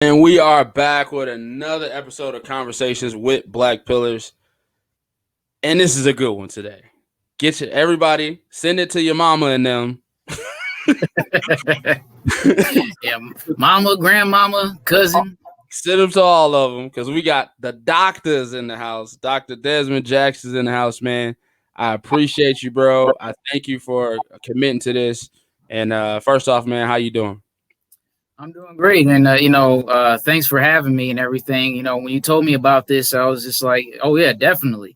And we are back with another episode of Conversations with Black Pillars. And this is a good one today. Get your everybody, send it to your mama and them. Yeah, mama, grandmama, cousin. Send them to all of them because we got the doctors in the house. Dr. Desmond Jackson's in the house, man. I appreciate you, bro. I thank you for committing to this. And first off, man, how you doing? I'm doing great, and thanks for having me and everything. When you told me about this, I was just like, oh yeah, definitely.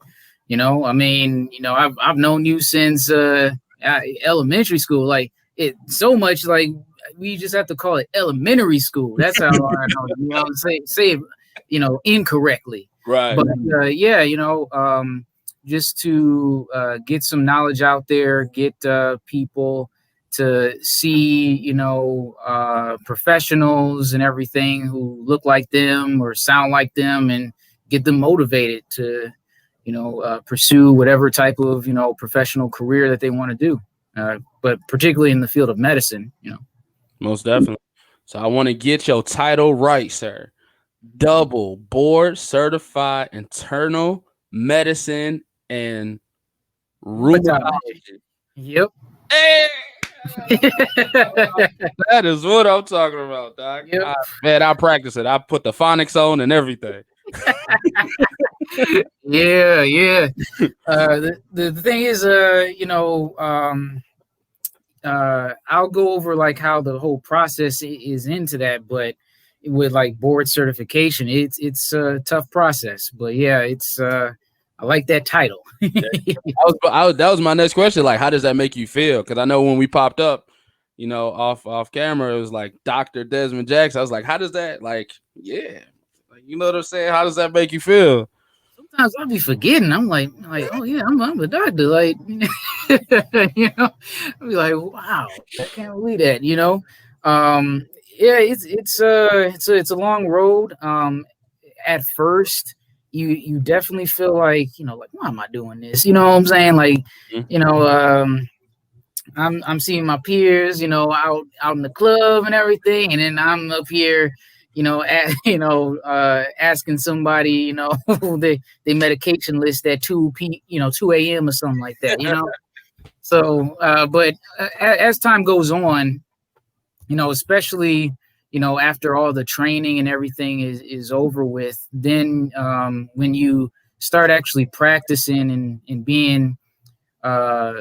I've known you since elementary school. Like it so much, like we just have to call it elementary school. That's how I know. Say it, incorrectly. Right. But just to get some knowledge out there, get people to see, professionals and everything who look like them or sound like them, and get them motivated to, pursue whatever type of, professional career that they want to do. But particularly in the field of medicine, Most definitely. So I want to get your title right, sir. Double board certified internal medicine and rheumatology. Yep. Hey! That is what I'm talking about, Doc. Yep. Man, I practice it. I put the phonics on and everything. Yeah. The thing is, I'll go over like how the whole process is into that, but with like board certification, it's a tough process. But yeah, it's I like that title. That was my next question. Like, how does that make you feel? Because I know when we popped up, off camera, it was like Dr. Desmond Jackson. I was like, how does that, like, yeah, like, you know what I'm saying? How does that make you feel? Sometimes I'll be forgetting. I'm like, oh yeah, I'm a doctor. Like, I'll be like, wow, I can't believe that. Yeah, it's a long road. At first, you definitely feel like, like, why am I doing this? You know what I'm saying? Like, Mhm. I'm seeing my peers, out in the club and everything, and then I'm up here, asking somebody, they medication list at 2 a.m. or something like that. So, but as time goes on, especially, after all the training and everything is over with, then when you start actually practicing and being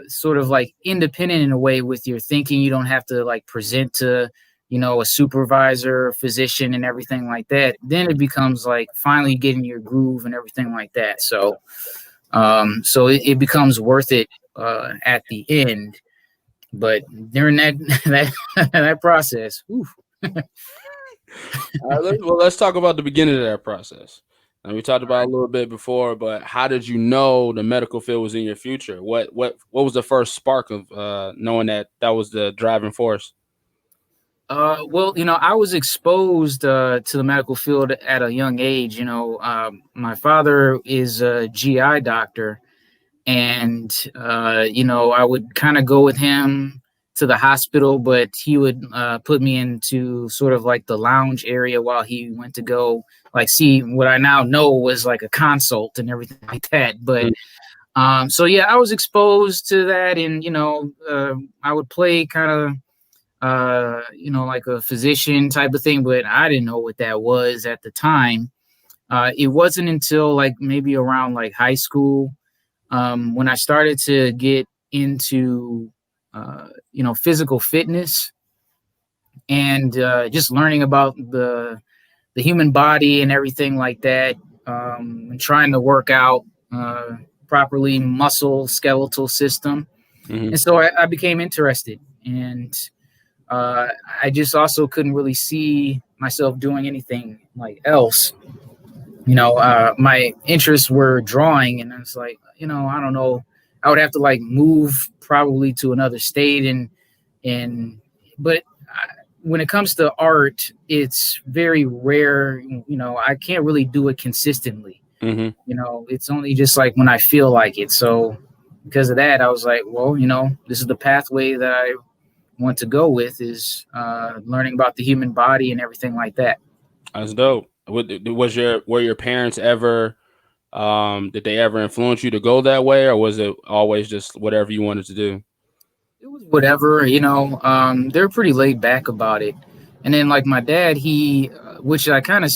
sort of like independent in a way with your thinking, you don't have to like present to, a supervisor, physician, and everything like that. Then it becomes like finally getting your groove and everything like that. So, it becomes worth it at the end. But during that process, All right, let's talk about the beginning of that process. And we talked about it a little bit before, but how did you know the medical field was in your future? What was the first spark of knowing that was the driving force? Well, I was exposed to the medical field at a young age. My father is a GI doctor, and I would kind of go with him to the hospital, but he would put me into sort of like the lounge area while he went to go like see what I now know was like a consult and everything like that. But so yeah, I was exposed to that, and I would play kind of like a physician type of thing, but I didn't know what that was at the time. It wasn't until like maybe around like high school, when I started to get into, physical fitness and just learning about the human body and everything like that, and trying to work out properly muscle skeletal system. Mm-hmm. And so I became interested, and I just also couldn't really see myself doing anything like else. My interests were drawing, and I was like, I don't know. I would have to like move probably to another state, but when it comes to art, it's very rare. I can't really do it consistently. Mm-hmm. It's only just like when I feel like it. So because of that, I was like, well, this is the pathway that I want to go with, is learning about the human body and everything like that. That's dope. Was your were your parents ever did they ever influence you to go that way, or was it always just whatever you wanted to do? It was whatever, they're pretty laid back about it. And then like my dad, which I kind of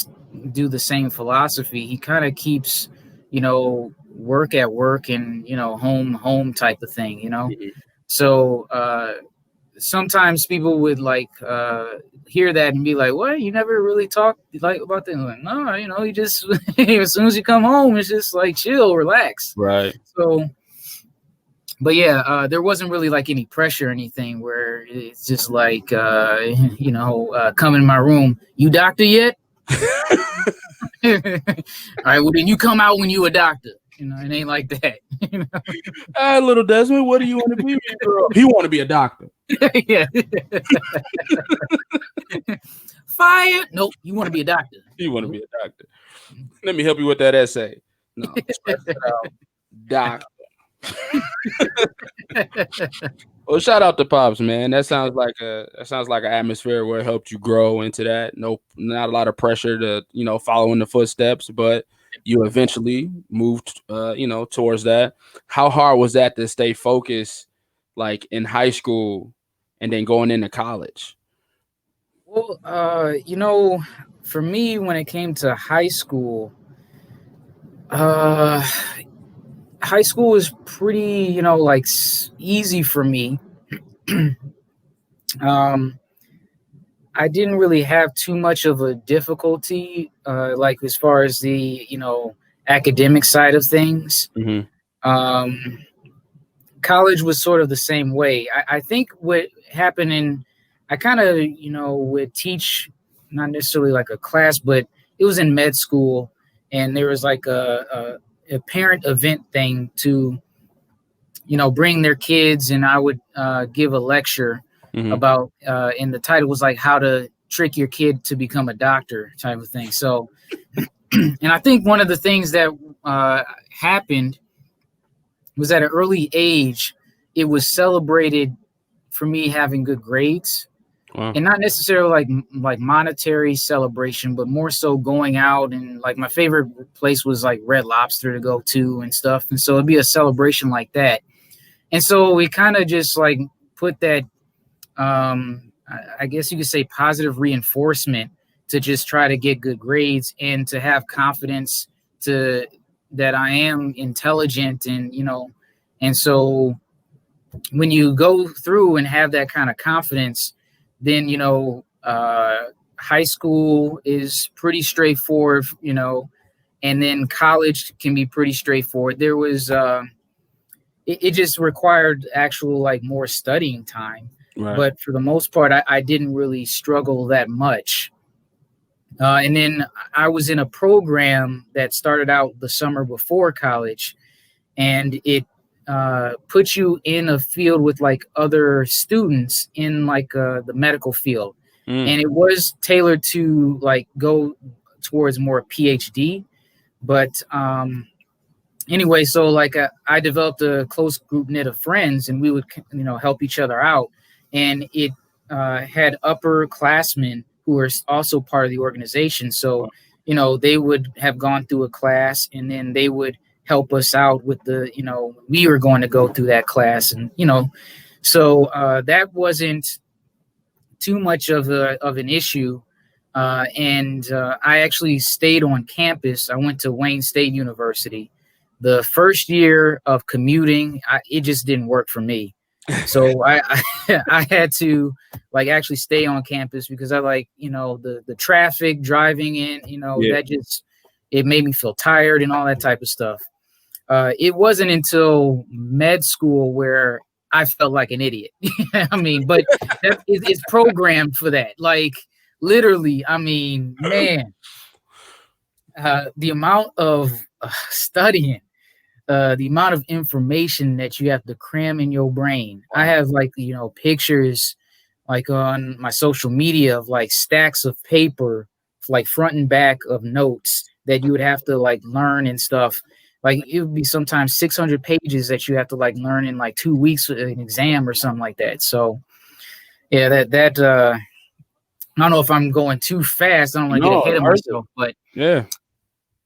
do the same philosophy. He kind of keeps, work at work and home type of thing. Mhm. So sometimes people would like hear that and be like, "What? You never really talk like about that?" I'm like, no, you just as soon as you come home, it's just like chill, relax. Right. So but yeah, there wasn't really like any pressure or anything where it's just like, come in my room. You doctor yet? All right, well then you come out when you a doctor. It ain't like that. Hey, little Desmond, what do you want to be when you grow up? He want to be a doctor. Yeah. Fire. Nope. You want to be a doctor. He want to Nope. be a doctor. Let me help you with that essay. No, scratch that out. Doctor. Well, shout out to Pops, man. That sounds like an atmosphere where it helped you grow into that. No, not a lot of pressure to follow in the footsteps, but you eventually moved towards that. How hard was that to stay focused, like in high school, and then going into college? Well, for me, when it came to uh, high school was pretty, like easy for me. um, I didn't really have too much of a difficulty, like as far as the, academic side of things. Hmm. Um, College was sort of the same way. I think what happened I kind of, would teach not necessarily like a class, but it was in med school, and there was like a parent event thing to, bring their kids, and I would give a lecture Hmm. about, and the title was like how to trick your kid to become a doctor type of thing. So, and I think one of the things that happened was at an early age, it was celebrated for me having good grades, Wow. and not necessarily like monetary celebration, but more so going out, and like my favorite place was like Red Lobster to go to and stuff, and so it'd be a celebration like that. And so we kind of just like put that, I guess you could say, positive reinforcement to just try to get good grades and to have confidence to that I am intelligent, and and so when you go through and have that kind of confidence, then high school is pretty straightforward, and then college can be pretty straightforward. There was it just required actual like more studying time, Right. but for the most part, I didn't really struggle that much. And then I was in a program that started out the summer before college, and it puts you in a field with like other students in like the medical field, Mm. and it was tailored to like go towards more PhD. But anyway, so like I developed a close group knit of friends, and we would help each other out, and it had upperclassmen who were also part of the organization. So they would have gone through a class, and then they would help us out with the we were going to go through that class, and so that wasn't too much of an issue. And I actually stayed on campus. I went to Wayne State University. The first year of commuting, it just didn't work for me. So I had to like actually stay on campus because I like the traffic driving in, Yeah. that just it made me feel tired and all that type of stuff. It wasn't until med school where I felt like an idiot. I mean, but it's programmed for that. Like literally, I mean, man, the amount of studying, the amount of information that you have to cram in your brain. I Wow. have like pictures like on my social media of like stacks of paper, like front and back of notes that you would have to like learn and stuff. Like it would be sometimes 600 pages that you have to like learn in like 2 weeks with an exam or something like that. So yeah, that I don't know if I'm going too fast. I don't want to get No, ahead of perfect. myself, but Yeah.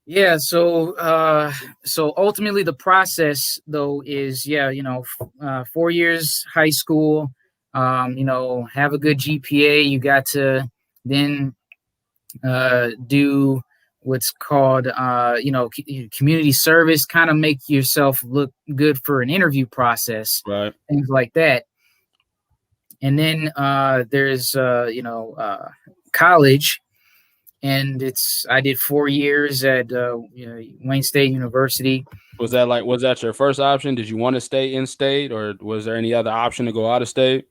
yeah. So ultimately, the process though is, yeah, 4 years high school. Have a good GPA. You got to then do what's called community service, kind of make yourself look good for an interview process, Right. things like that. And then there's college, and it's I did 4 years at Wayne State University. Was that your first option? Did you want to stay in state, or was there any other option to go out of state?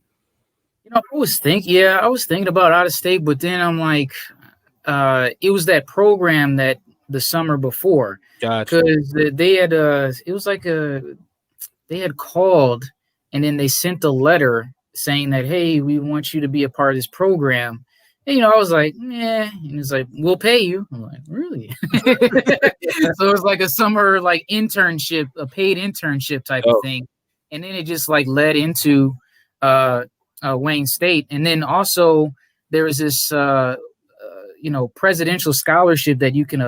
I was thinking about out of state, but then I'm like, it was that program that the summer before, Got you. because they had it was like they had called, and then they sent a letter saying that, hey, we want you to be a part of this program. And, I was like, yeah, and it's like, we'll pay you. I'm like, really? So it was like a summer like internship, a paid internship type of Oh, thing. And then it just like led into uh, Wayne State. And then also there was this presidential scholarship that you can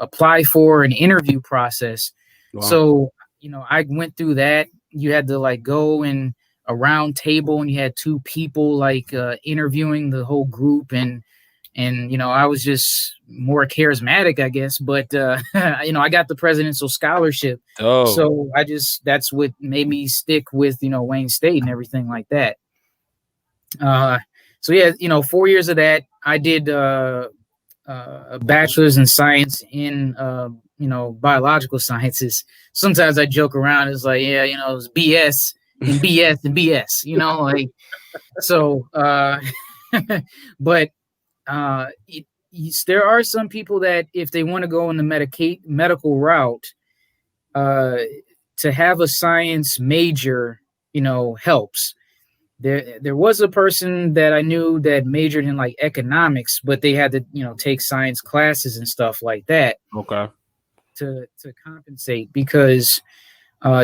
apply for an interview process. wow. So I went through that. You had to like go in a round table, and you had two people like interviewing the whole group, and I was just more charismatic, I guess. But I got the presidential scholarship, Oh, so that's what made me stick with Wayne State and everything like that. uh so yeah, 4 years of that. I did a bachelor's in science in biological sciences. Sometimes I joke around. It's like, yeah, it's BS and BS and BS. Like, so. But there are some people that, if they want to go in the medical route, uh, to have a science major, helps. There was a person that I knew that majored in like economics, but they had to take science classes and stuff like that okay. to compensate, because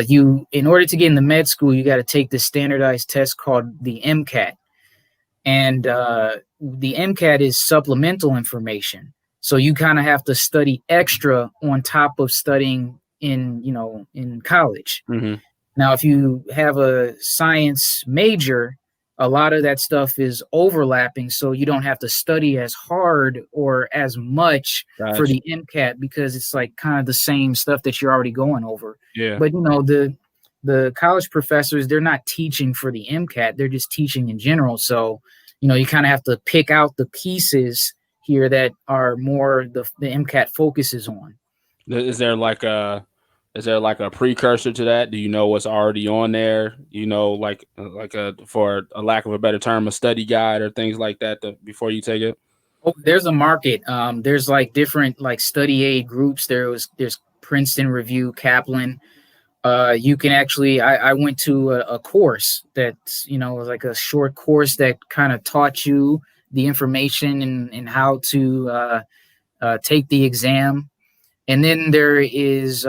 you in order to get in the med school, you got to take this standardized test called the MCAT. And the MCAT is supplemental information, so you kind of have to study extra on top of studying in college. Hmm. Now, if you have a science major, a lot of that stuff is overlapping, so you don't have to study as hard or as much for Gotcha. the MCAT, because it's like kind of the same stuff that you're already going over. Yeah. But the college professors, they're not teaching for the MCAT; they're just teaching in general. So, you kind of have to pick out the pieces here that are more the MCAT focuses on. Is there like a precursor to that? Do you know what's already on there? Like a, for a lack of a better term, a study guide or things like that before you take it. Oh, there's a market. There's like different like study aid groups. There's Princeton Review, Kaplan. You can actually. I went to a course that's was like a short course that kind of taught you the information and how to take the exam. And then there is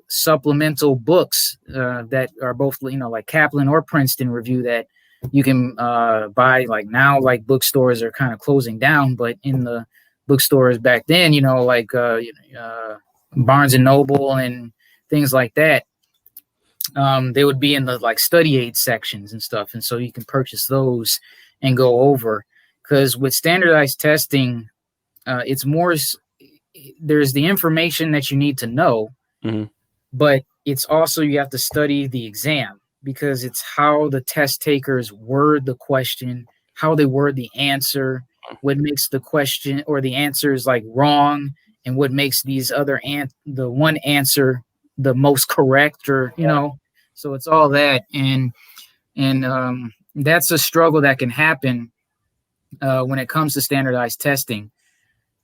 supplemental books that are both like Kaplan or Princeton Review, that you can buy. Like now, like bookstores are kind of closing down, but in the bookstores back then, like Barnes and Noble and things like that, they would be in the like study aid sections and stuff, and so you can purchase those and go over. Because with standardized testing, it's more there's the information that you need to know, Hmm. but it's also you have to study the exam, because it's how the test takers word the question, how they word the answer, what makes the question or the answers like wrong, and what makes these the one answer the most correct, or so it's all that. And that's a struggle that can happen when it comes to standardized testing,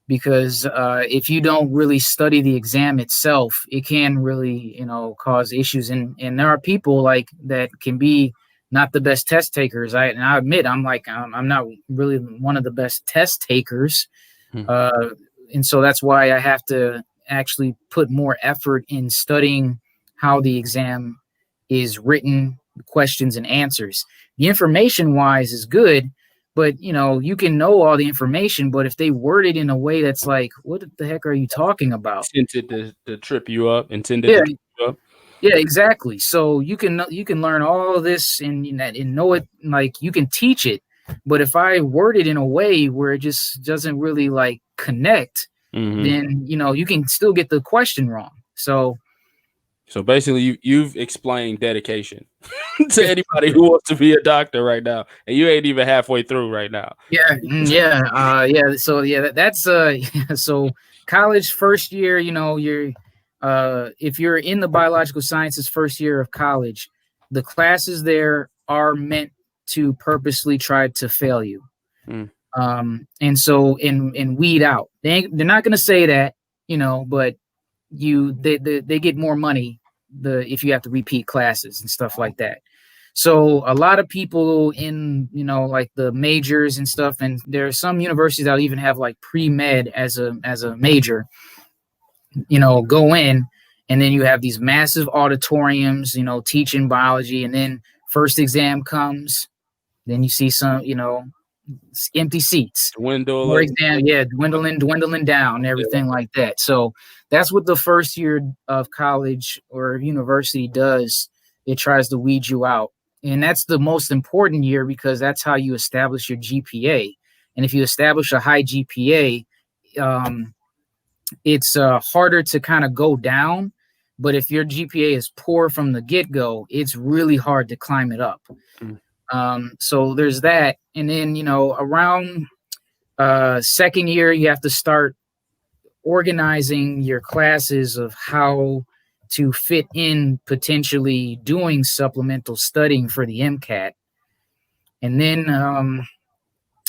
because if you don't really study the exam itself, it can really cause issues. And there are people like that can be not the best test takers. I admit I'm not really one of the best test takers, uh, and so that's why I have to actually put more effort in studying how the exam is written, questions and answers. The information wise is good, but you can know all the information, but if they word it in a way that's like, what the heck are you talking about? Intended to trip you up, intended Yeah, to trip you up. yeah, exactly. So you can learn all of this and know it, like you can teach it, but if I word it in a way where it just doesn't really like connect, Hmm. then you can still get the question wrong. So So basically, you've explained dedication to anybody who wants to be a doctor right now, and you ain't even halfway through right now. yeah, yeah. So yeah, that's so college first year. You're if you're in the biological sciences first year of college, the classes there are meant to purposely try to fail you. Mm, And so and weed out. They're not going to say that, but they get more money if you have to repeat classes and stuff like that. So a lot of people in like the majors and stuff, and there are some universities that even have like pre-med as a major, go in, and then you have these massive auditoriums, teaching biology, and then first exam comes, then you see some, empty seats. dwindle More of exam, yeah, dwindling down, and yeah. everything like that. So that's what the first year of college or university does. It tries to weed you out, and that's the most important year because that's how you establish your GPA. And if you establish a high GPA, it's harder to kind of go down. But if your GPA is poor from the get go, it's really hard to climb it up. Mm, So there's that, and then around second year, you have to start organizing your classes of how to fit in potentially doing supplemental studying for the MCAT. And then,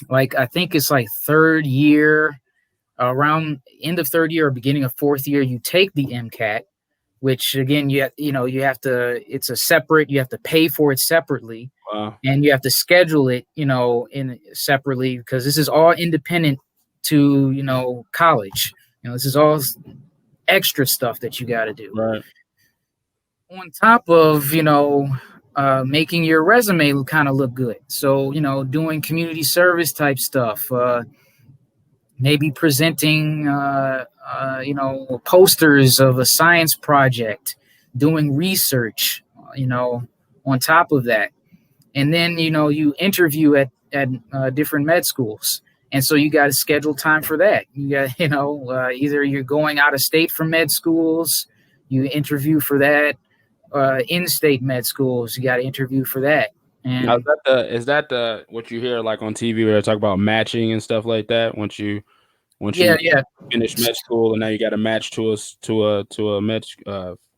like, I think it's like third year, around end of third year or beginning of fourth year, you take the MCAT, which again, you have to, it's a separate, you have to pay for it separately, wow. and you have to schedule it, in separately, because this is all independent to, college. This is all extra stuff that you got to do Right. on top of, making your resume kind of look good. So, doing community service type stuff, maybe presenting, posters of a science project, doing research, on top of that. And then you interview at different med schools, and so you got to schedule time for that. You got either you're going out of state for med schools, you interview for that. In-state med schools, you got to interview for that. Now, And is that the what you hear like on TV where they talk about matching and stuff like that? Once yeah, you yeah, finish med school and now you got to match to a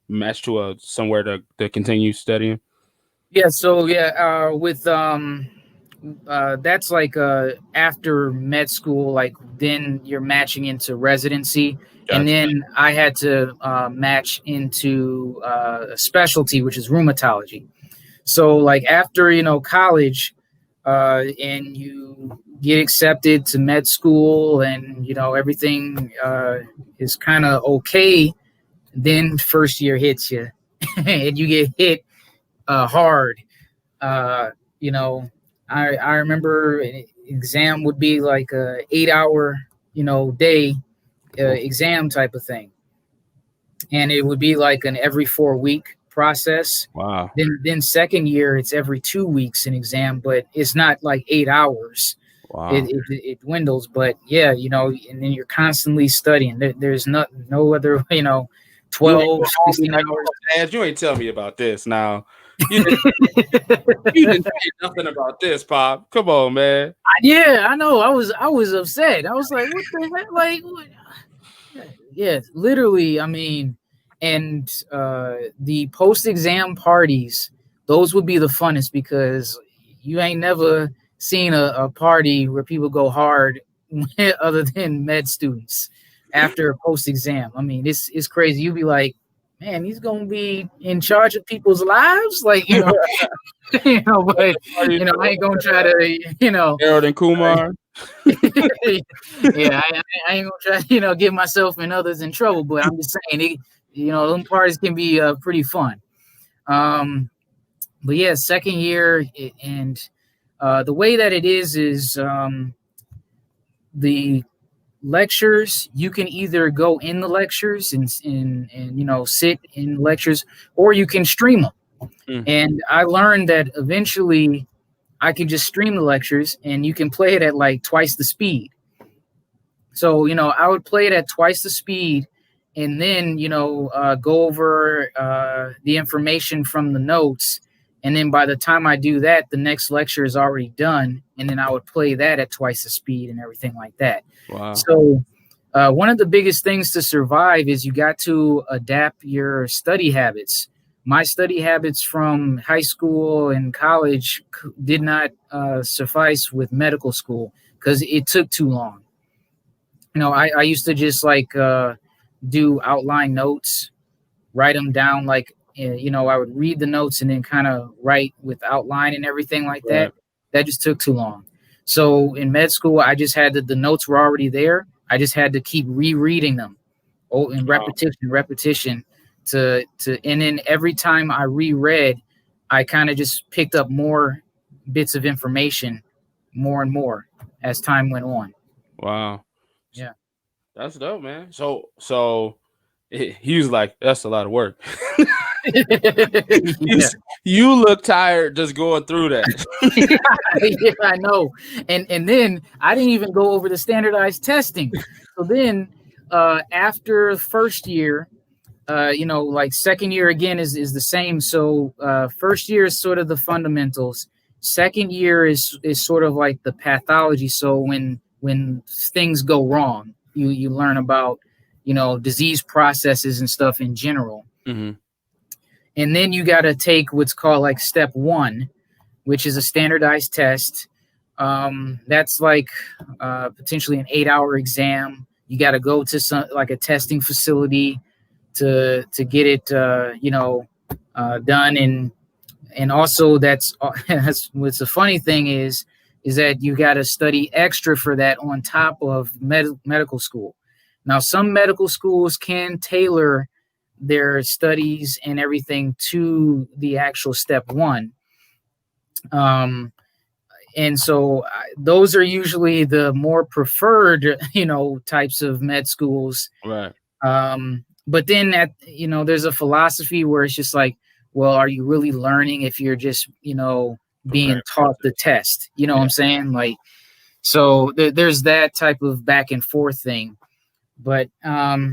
match to a somewhere to continue studying. yeah. So yeah, with that's like after med school, like then you're matching into residency, and Gotcha. then I had to match into a specialty, which is rheumatology. So like after college, and you get accepted to med school, and everything is kind of okay, then first year hits you, and you get hit hard. uh, you know, I remember an exam would be like a 8 hour, day Oh, exam type of thing, and it would be like an every 4 week process. wow. Then second year it's every 2 weeks an exam, but it's not like 8 hours. It, Wow. it, it dwindles, but yeah, and then you're constantly studying. There's no other, You ain't 12, go home and be 16 like, hours. "Oh, Dad, you ain't tell me about this." Now, you didn't, you didn't say nothing about this, Pop. Come on, man. Yeah, I know. I was upset. I was like, what the heck? Like, what? Yeah, literally. I mean, and the post exam parties, those would be the funnest because you ain't never seen a party where people go hard other than med students after a post exam. I mean, it's crazy. You'd be like, man, he's gonna be in charge of people's lives, like but I ain't gonna try to Harold and Kumar. yeah, I ain't gonna try, get myself and others in trouble, but I'm just saying, them parties can be pretty fun. Um, but yeah, second year, and The way that it is the lectures, you can either go in the lectures and sit in lectures, or you can stream them. Mm. And I learned that eventually I can just stream the lectures, and you can play it at like twice the speed. So, I would play it at twice the speed, and then, go over the information from the notes. And then by the time I do that, the next lecture is already done. And then I would play that at twice the speed and everything like that. Wow. So, one of the biggest things to survive is you got to adapt your study habits. My study habits from high school and college did not suffice with medical school because it took too long. I used to just like do outline notes, write them down. Like, I would read the notes and then kind of write with outline and everything like that. Right. That just took too long. So in med school, I just had the notes were already there. I just had to keep rereading them, in Wow. repetition and then every time I reread, I kind of just picked up more bits of information, more and more as time went on. Wow. Yeah. That's dope, man. So he was like, "That's a lot of work." You Yeah. s- you look tired just going through that. Yeah, I know. And then I didn't even go over the standardized testing. So then after first year, like second year again is the same. So first year is sort of the fundamentals. Second year is sort of like the pathology. So when things go wrong, you learn about disease processes and stuff in general. Hmm. And then you got to take what's called like step one, which is a standardized test. That's like potentially an 8-hour exam. You got to go to some like a testing facility to get it done. And also that's what's the funny thing is that you got to study extra for that on top of medical school. Now some medical schools can tailor their studies and everything to the actual step one. um, and so those are usually the more preferred types of med schools. Right. But then there's a philosophy where it's just like, well, are you really learning if you're just Preparing being for taught the this. test? You know what Yeah. I'm saying? Like, so there's that type of back and forth thing. But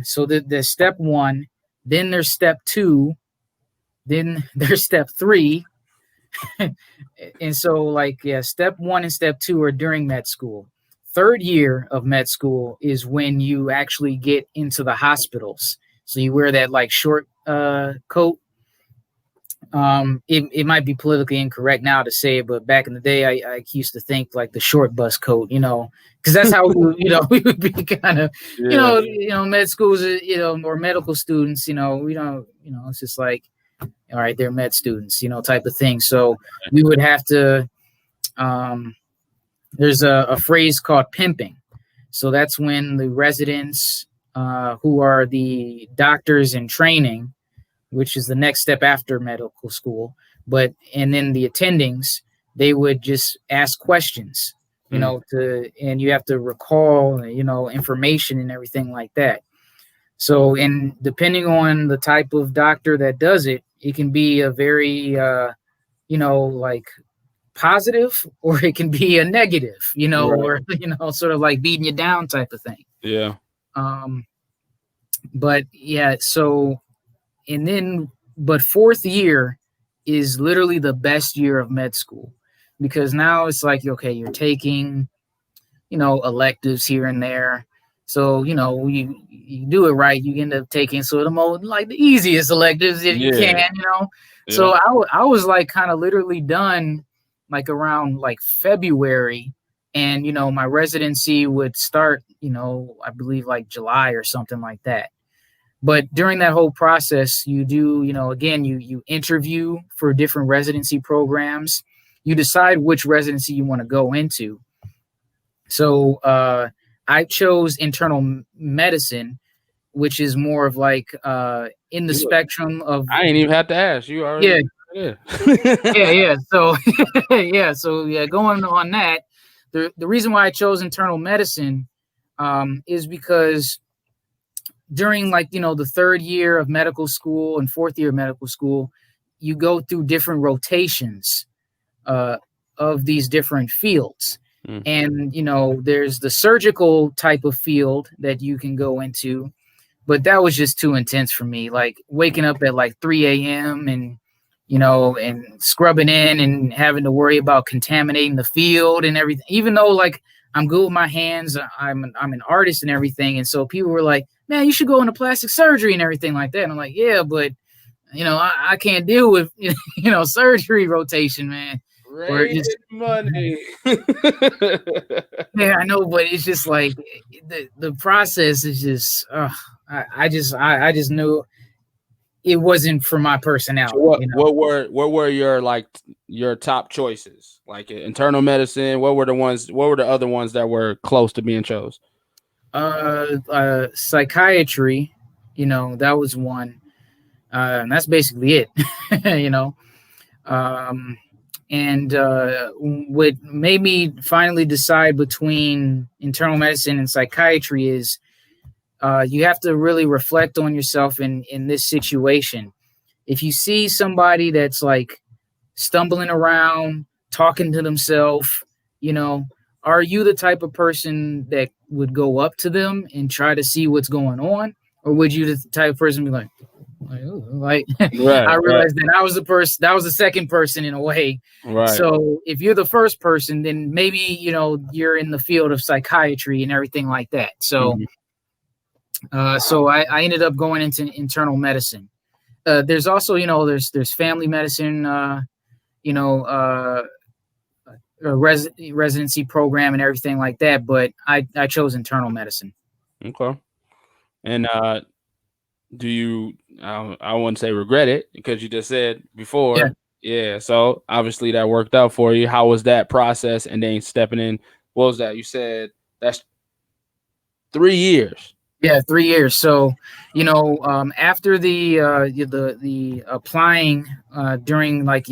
so there's step one, then there's step two, then there's step three. And so, like, yeah, step one and step two are during med school. Third year of med school is when you actually get into the hospitals. So you wear that like short coat. It might be politically incorrect now to say it, but back in the day, I used to think like the short bus coat, because that's how we would be kind of, Yeah. med schools, or medical students, we don't, it's just like, all right, they're med students, type of thing. So we would have to. Um, there's a phrase called pimping. So that's when the residents, who are the doctors in training, which is the next step after medical school, and then the attendings, they would just ask questions, Mm. and you have to recall, information and everything like that. So, and depending on the type of doctor that does it, it can be a very, like positive, or it can be a negative, Right. or, sort of like beating you down type of thing. Yeah. Um, but yeah, so, and then, but fourth year is literally the best year of med school, because now it's like, okay, you're taking electives here and there. So, you do it right, you end up taking sort of more like the easiest electives that you Yeah. can. Yeah. So I was like kind of literally done like around like February. And, my residency would start, I believe like July or something like that. But during that whole process, you do, again, you interview for different residency programs. You decide which residency you want to go into. So I chose internal medicine, which is more of like in the You look. spectrum of, I ain't even have to ask. You already yeah, got Yeah. Yeah, yeah. So yeah, so yeah, going on that, the reason why I chose internal medicine is because during, like, the third year of medical school and fourth year of medical school, you go through different rotations uh, of these different fields. Mm, And there's the surgical type of field that you can go into, but that was just too intense for me. Like waking up at like 3 a.m. and scrubbing in and having to worry about contaminating the field and everything. Even though like I'm good with my hands, I'm an artist and everything, and so people were like, "Man, you should go into plastic surgery and everything like that." And I'm like, "Yeah, but I can't deal with surgery rotation, man." Or rated just money. yeah, I know, but it's just like the process is just I just knew it wasn't for my So personality, what what were your like your top choices? Like internal medicine, what were the other ones that were close to being chose? Psychiatry, that was one, and that's basically it. you know, um, and what made me finally decide between internal medicine and psychiatry is you have to really reflect on yourself in this situation. If you see somebody that's like stumbling around, talking to themselves, you know, are you the type of person that would go up to them and try to see what's going on? Or would you the type of person be like Right, I right, realized that I was the person, that was the second person in a way. right. So if you're the first person, then maybe, you're in the field of psychiatry and everything like that. So, Mhm. I ended up going into internal medicine. There's also, there's family medicine, you know, a residency program and everything like that. But I chose internal medicine. Okay. And do you I wouldn't say regret it because you just said Yeah, before, yeah. So obviously that worked out for you. How was that process? And then stepping in, what was that? You said that's 3 years. yeah, 3 years. So, after the applying during, like,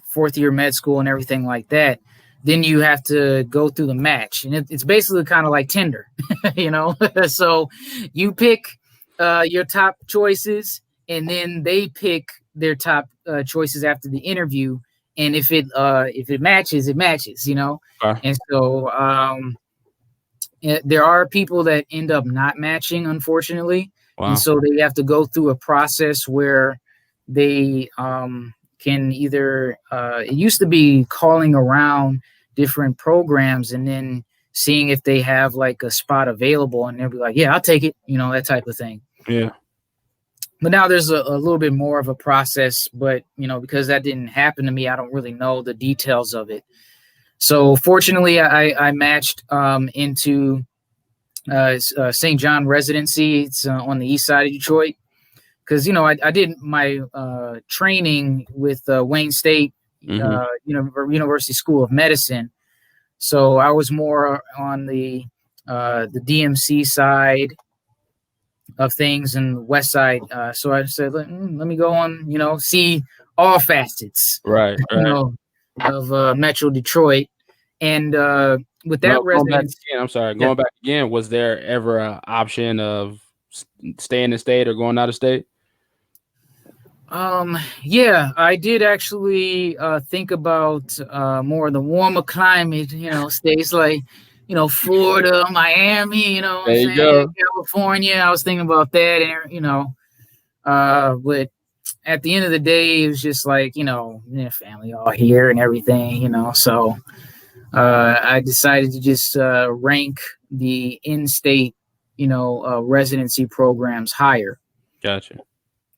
fourth year med school and everything like that, then you have to go through the match, and it's basically kind of like Tinder, you know. So you pick your top choices, and then they pick their top choices after the interview, and if it matches, it matches, Okay. and so there are people that end up not matching, unfortunately, and Wow. so they have to go through a process where they can either it used to be calling around different programs and then seeing if they have like a spot available, and they'll be like, yeah, I'll take it, that type of thing. Yeah. But now there's a little bit more of a process, but because that didn't happen to me, I don't really know the details of it. So fortunately, I matched into St. John residency. It's on the east side of Detroit. Because I did my training with Wayne State Hmm. University School of Medicine, so I was more on the DMC side of things and the west side. So I said, let me go on, see all facets, Right. you Right. know, of Metro Detroit, and with that No, going back residence, again. I'm sorry. yeah. Going back again. Was there ever an option of staying in state or going out of state? Yeah, I did actually think about more of the warmer climate, states like, Florida, Miami, what I'm There you saying, go. California. I was thinking about that, and but at the end of the day, it was just like, family all here and everything, so I decided to just rank the in-state, residency programs higher. Gotcha.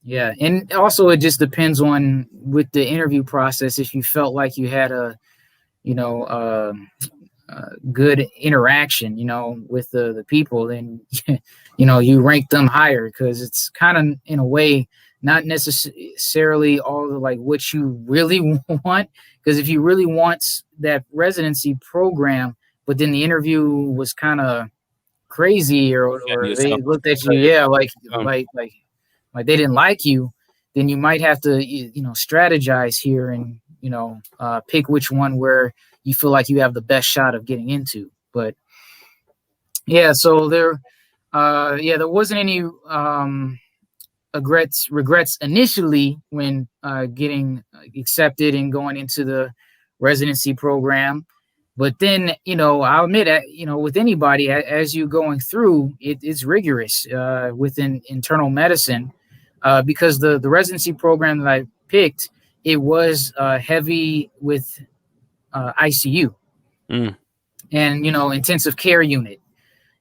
Yeah, and also it just depends on with the interview process. If you felt like you had a you know good interaction, with the people, then you rank them higher, because it's kind of in a way not necessarily all the like what you really want. Because if you really want that residency program, but then the interview was kind of crazy, Setting or they yourself up looked for at you, failure. yeah, like Um, like like like they didn't like you, then you might have to strategize here and pick which one where you feel like you have the best shot of getting into. But yeah, so there wasn't any regrets initially when getting accepted and going into the residency program. But then, I'll admit, with anybody, as you going through, it's rigorous within internal medicine, because the residency program that I picked, it was heavy with ICU Mm. and intensive care unit,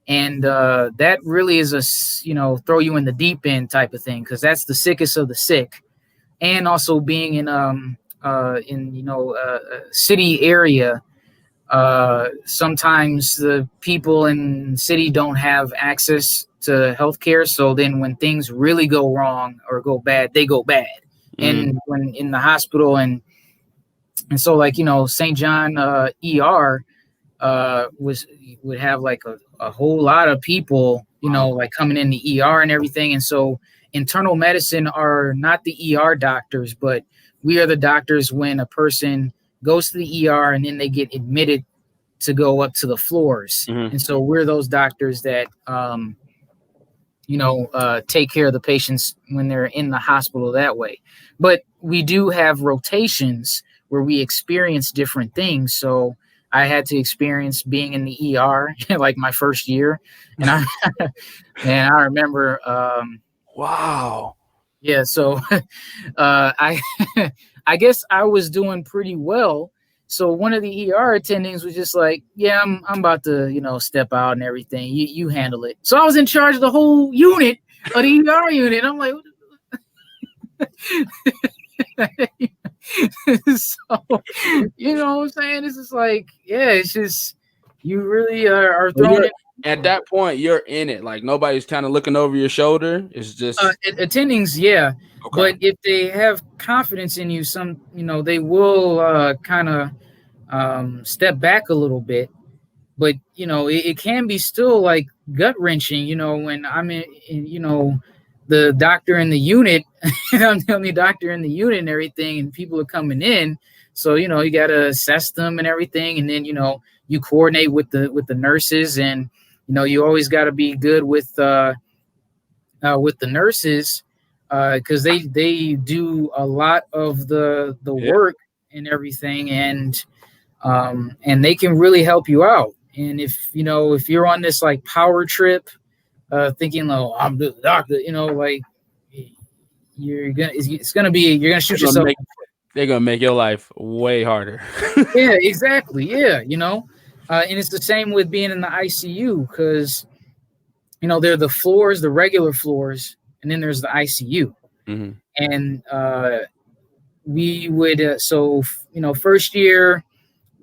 and that really is throw you in the deep end type of thing, because that's the sickest of the sick, and also being in a city area. Sometimes the people in the city don't have access to healthcare, so then when things really go wrong or go bad, they go bad. Mm. And when in the hospital, and so, like, St. John ER was would have like a whole lot of people, Wow. like coming in the ER and everything. And so internal medicine are not the ER doctors, but we are the doctors when a person goes to the ER and then they get admitted to go up to the floors. Mm-hmm. And so we're those doctors that take care of the patients when they're in the hospital that way. But we do have rotations where we experience different things. So I had to experience being in the ER like my first year, and I and I remember, Wow. yeah. So I I guess I was doing pretty well. So one of the ER attendings was just like, "Yeah, I'm about to step out and everything. You handle it." So I was in charge of the whole unit of the ER unit. I'm like, so what I'm saying? This is like, yeah, it's just you really are Well, thrown you're in. at that point, you're in it. Like nobody's kind of looking over your shoulder. It's just Attendings, yeah, okay. but if they have confidence in you, they will kind of step back a little bit. But it can be still like gut wrenching. When I'm the doctor in the unit, I'm the only doctor in the unit and everything, and people are coming in. So you got to assess them and everything, and then you coordinate with the nurses, and you always got to be good with the nurses, because they do a lot of the Yeah. work and everything, and they can really help you out. And if you're on this like power trip, thinking, "Oh, I'm the doctor," like it's gonna be you're gonna They're shoot gonna yourself. make they're gonna make your life way harder. Yeah, exactly. Yeah, and it's the same with being in the ICU, because there are the floors, the regular floors, and then there's the ICU. Hmm. And we would first year,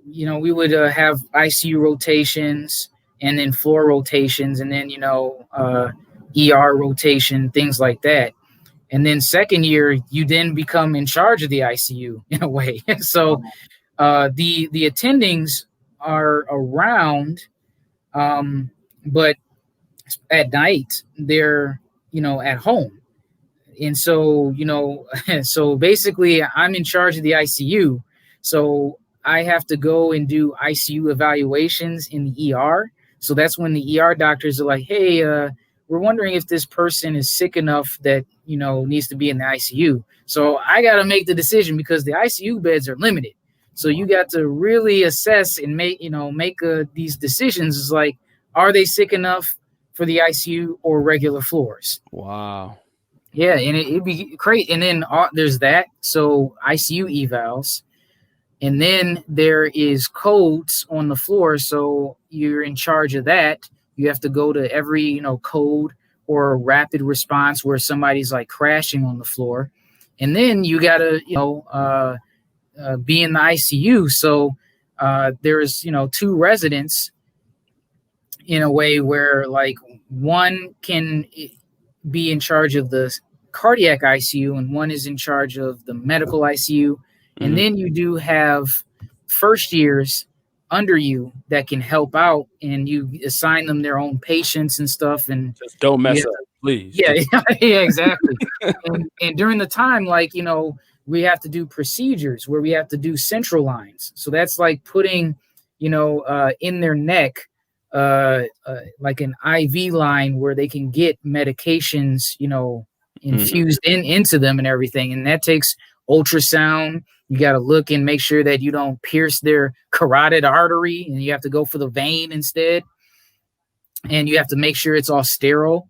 we would have ICU rotations, and then floor rotations, and then ER rotation, things like that. And then second year, you then become in charge of the ICU in a way. So the attendings are around, but at night they're at home. And so so basically I'm in charge of the ICU, so I have to go and do ICU evaluations in the ER. So that's when the ER doctors are like, "Hey, we're wondering if this person is sick enough that needs to be in the ICU." So I got to make the decision, because the ICU beds are limited. So you got to really assess and make these decisions. Is like, are they sick enough for the ICU or regular floors? Wow. Yeah, and it'd be great. And then there's that. So ICU evals, and then there is codes on the floor. So you're in charge of that. You have to go to every code or rapid response where somebody's like crashing on the floor, and then you gotta be in the ICU. So there's two residents in a way where, like, one can be in charge of the cardiac ICU and one is in charge of the medical ICU. And Hmm. then you do have first years under you that can help out, and you assign them their own patients and stuff, and Just don't you mess have up, to, please. yeah, Just yeah, exactly. And during the time, like, we have to do procedures where we have to do central lines. So that's like putting, in their neck, like an IV line where they can get medications, Mhm. infused into them and everything. And that takes ultrasound. You got to look and make sure that you don't pierce their carotid artery, and you have to go for the vein instead. And you have to make sure it's all sterile.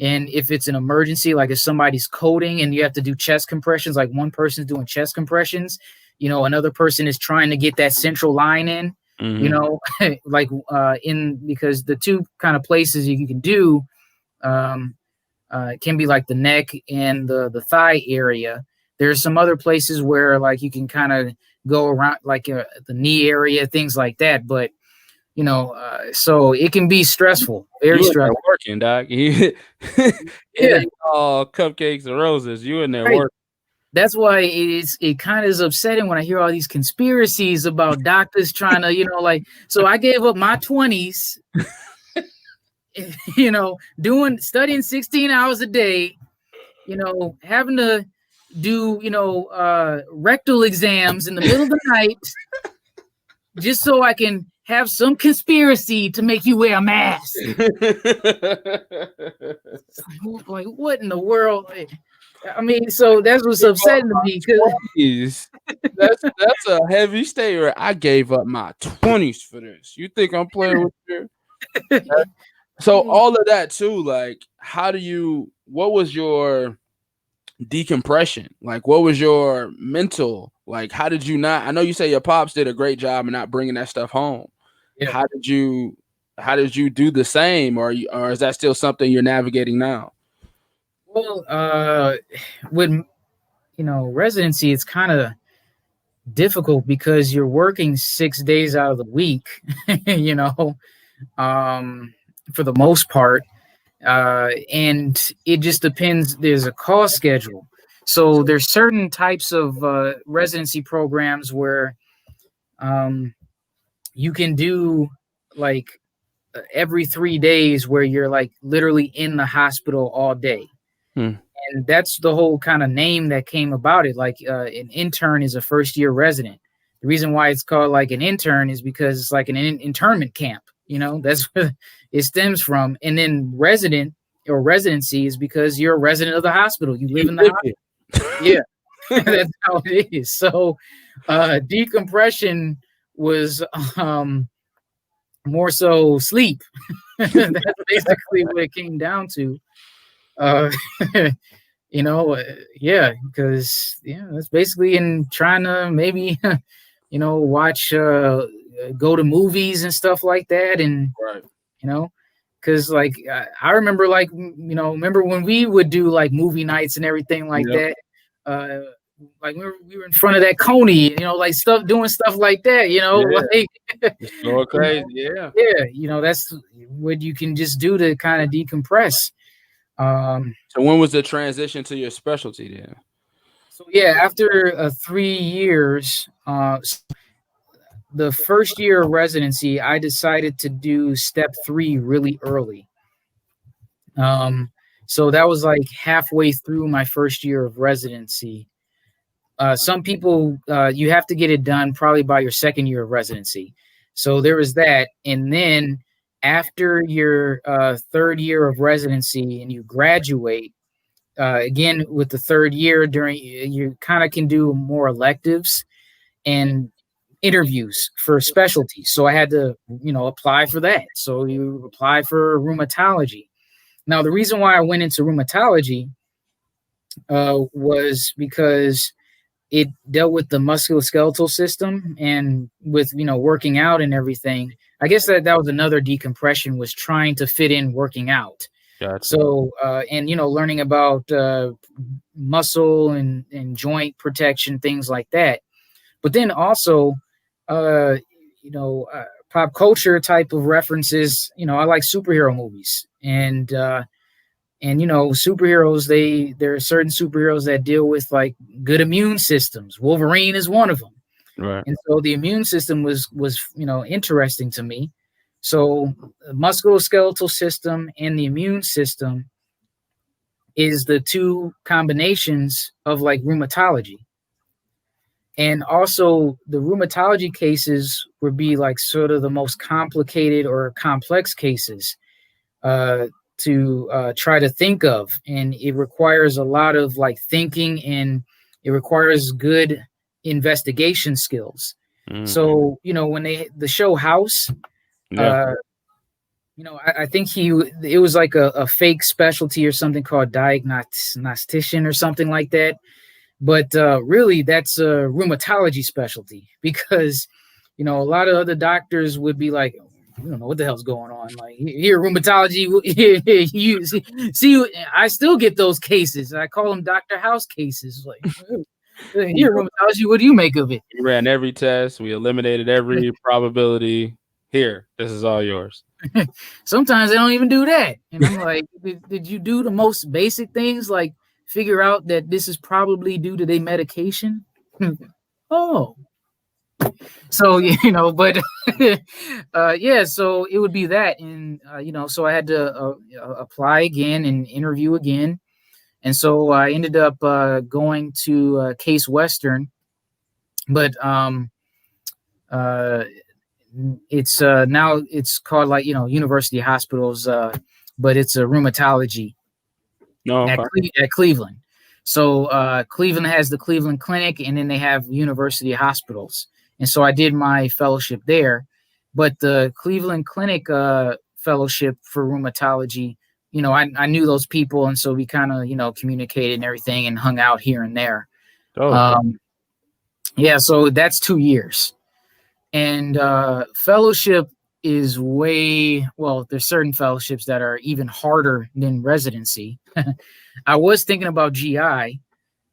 And if it's an emergency, like if somebody's coding and you have to do chest compressions, like one person's doing chest compressions, another person is trying to get that central line in, you Mhm. know, like in because the two kind of places you can do, um, it can be like the neck and the thigh area. There's some other places where like you can kind of go around, like the knee area, things like that. But so it can be stressful, very You in there stressful. working, doc. It Yeah, ain't all cupcakes and roses. You in there right. working. That's why it kind of is upsetting when I hear all these conspiracies about doctors trying to, like, so I gave up my 20s, doing studying 16 hours a day, having to do, rectal exams in the middle of the night just so I can have some conspiracy to make you wear a mask. Like, what in the world? I mean, so that's what's Gave up upsetting to me because, my 20s. That's a heavy statement. I gave up my 20s for this. You think I'm playing with you? So all of that too, like, what was your decompression? Like, what was your mental? Like, how did you not? I know you say your pops did a great job in not bringing that stuff home. yeah. How did you? How did you do the same, or is that still something you're navigating now? Well, with residency, it's kind of difficult because you're working 6 days out of the week, you know, um, for the most part, and it just depends. There's a cost schedule, so there's certain types of residency programs where um, you can do like every 3 days where you're like literally in the hospital all day. Hmm. And that's the whole kind of name that came about it. Like an intern is a first year resident. The reason why it's called like an intern is because it's like an internment camp. That's where it stems from. And then resident or residency is because you're a resident of the hospital. You live You in the live hospital. here. Yeah, that's how it is. So decompression was more so sleep. That's basically what it came down to. Uh, you know, uh, yeah, because that's basically in trying to maybe, watch, go to movies and stuff like that, and Right. you know, because like I remember, like remember when we would do like movie nights and everything like Yep. that. Uh, like we were in front of that Coney, like stuff, doing stuff like that, Yeah. like It's going you crazy. know, Yeah. yeah, that's what you can just do to kind of decompress. Um, So when was the transition to your specialty then? so yeah, after 3 years, the first year of residency, I decided to do step 3 really early. Um, so that was like halfway through my first year of residency. Some people, you have to get it done probably by your second year of residency. So there was that. And then after your third year of residency and you graduate, again, with the third year, during you kind of can do more electives and interviews for specialties. So I had to, apply for that. So you apply for rheumatology. Now, the reason why I went into rheumatology was because it dealt with the musculoskeletal system, and with working out and everything. I guess that was another decompression, was trying to fit in working out. Gotcha. So and learning about muscle and joint protection, things like that. But then also, uh, pop culture type of references. I like superhero movies, and superheroes. There are certain superheroes that deal with like good immune systems. Wolverine is one of them. Right. And so the immune system was interesting to me. So the musculoskeletal system and the immune system is the two combinations of like rheumatology. And also the rheumatology cases would be like sort of the most complicated or complex cases uh, to try to think of, and it requires a lot of like thinking, and it requires good investigation skills. Mm. So when the show House, Yeah. uh, I think it was like a fake specialty or something called diagnostician or something like that. But really, that's a rheumatology specialty because a lot of other doctors would be like, "We don't know what the hell's going on." Like here, rheumatology, you see, I still get those cases. I call them Doctor House cases. Like here, rheumatology, what do you make of it? We ran every test. We eliminated every probability. Here, this is all yours. Sometimes they don't even do that, and I'm like, did you do the most basic things like figure out that this is probably due to their medication? Oh, so but yeah, so it would be that, and so I had to apply again and interview again, and so I ended up going to Case Western, but uh, it's now it's called like University Hospitals, but it's a rheumatology No, at okay. At Cleveland. So Cleveland has the Cleveland Clinic, and then they have university hospitals. And so I did my fellowship there. But the Cleveland Clinic fellowship for rheumatology, I knew those people, and so we kind of communicated and everything, and hung out here and there. Dope. Um, yeah, so that's 2 years, and fellowship is way well. There's certain fellowships that are even harder than residency. I was thinking about GI,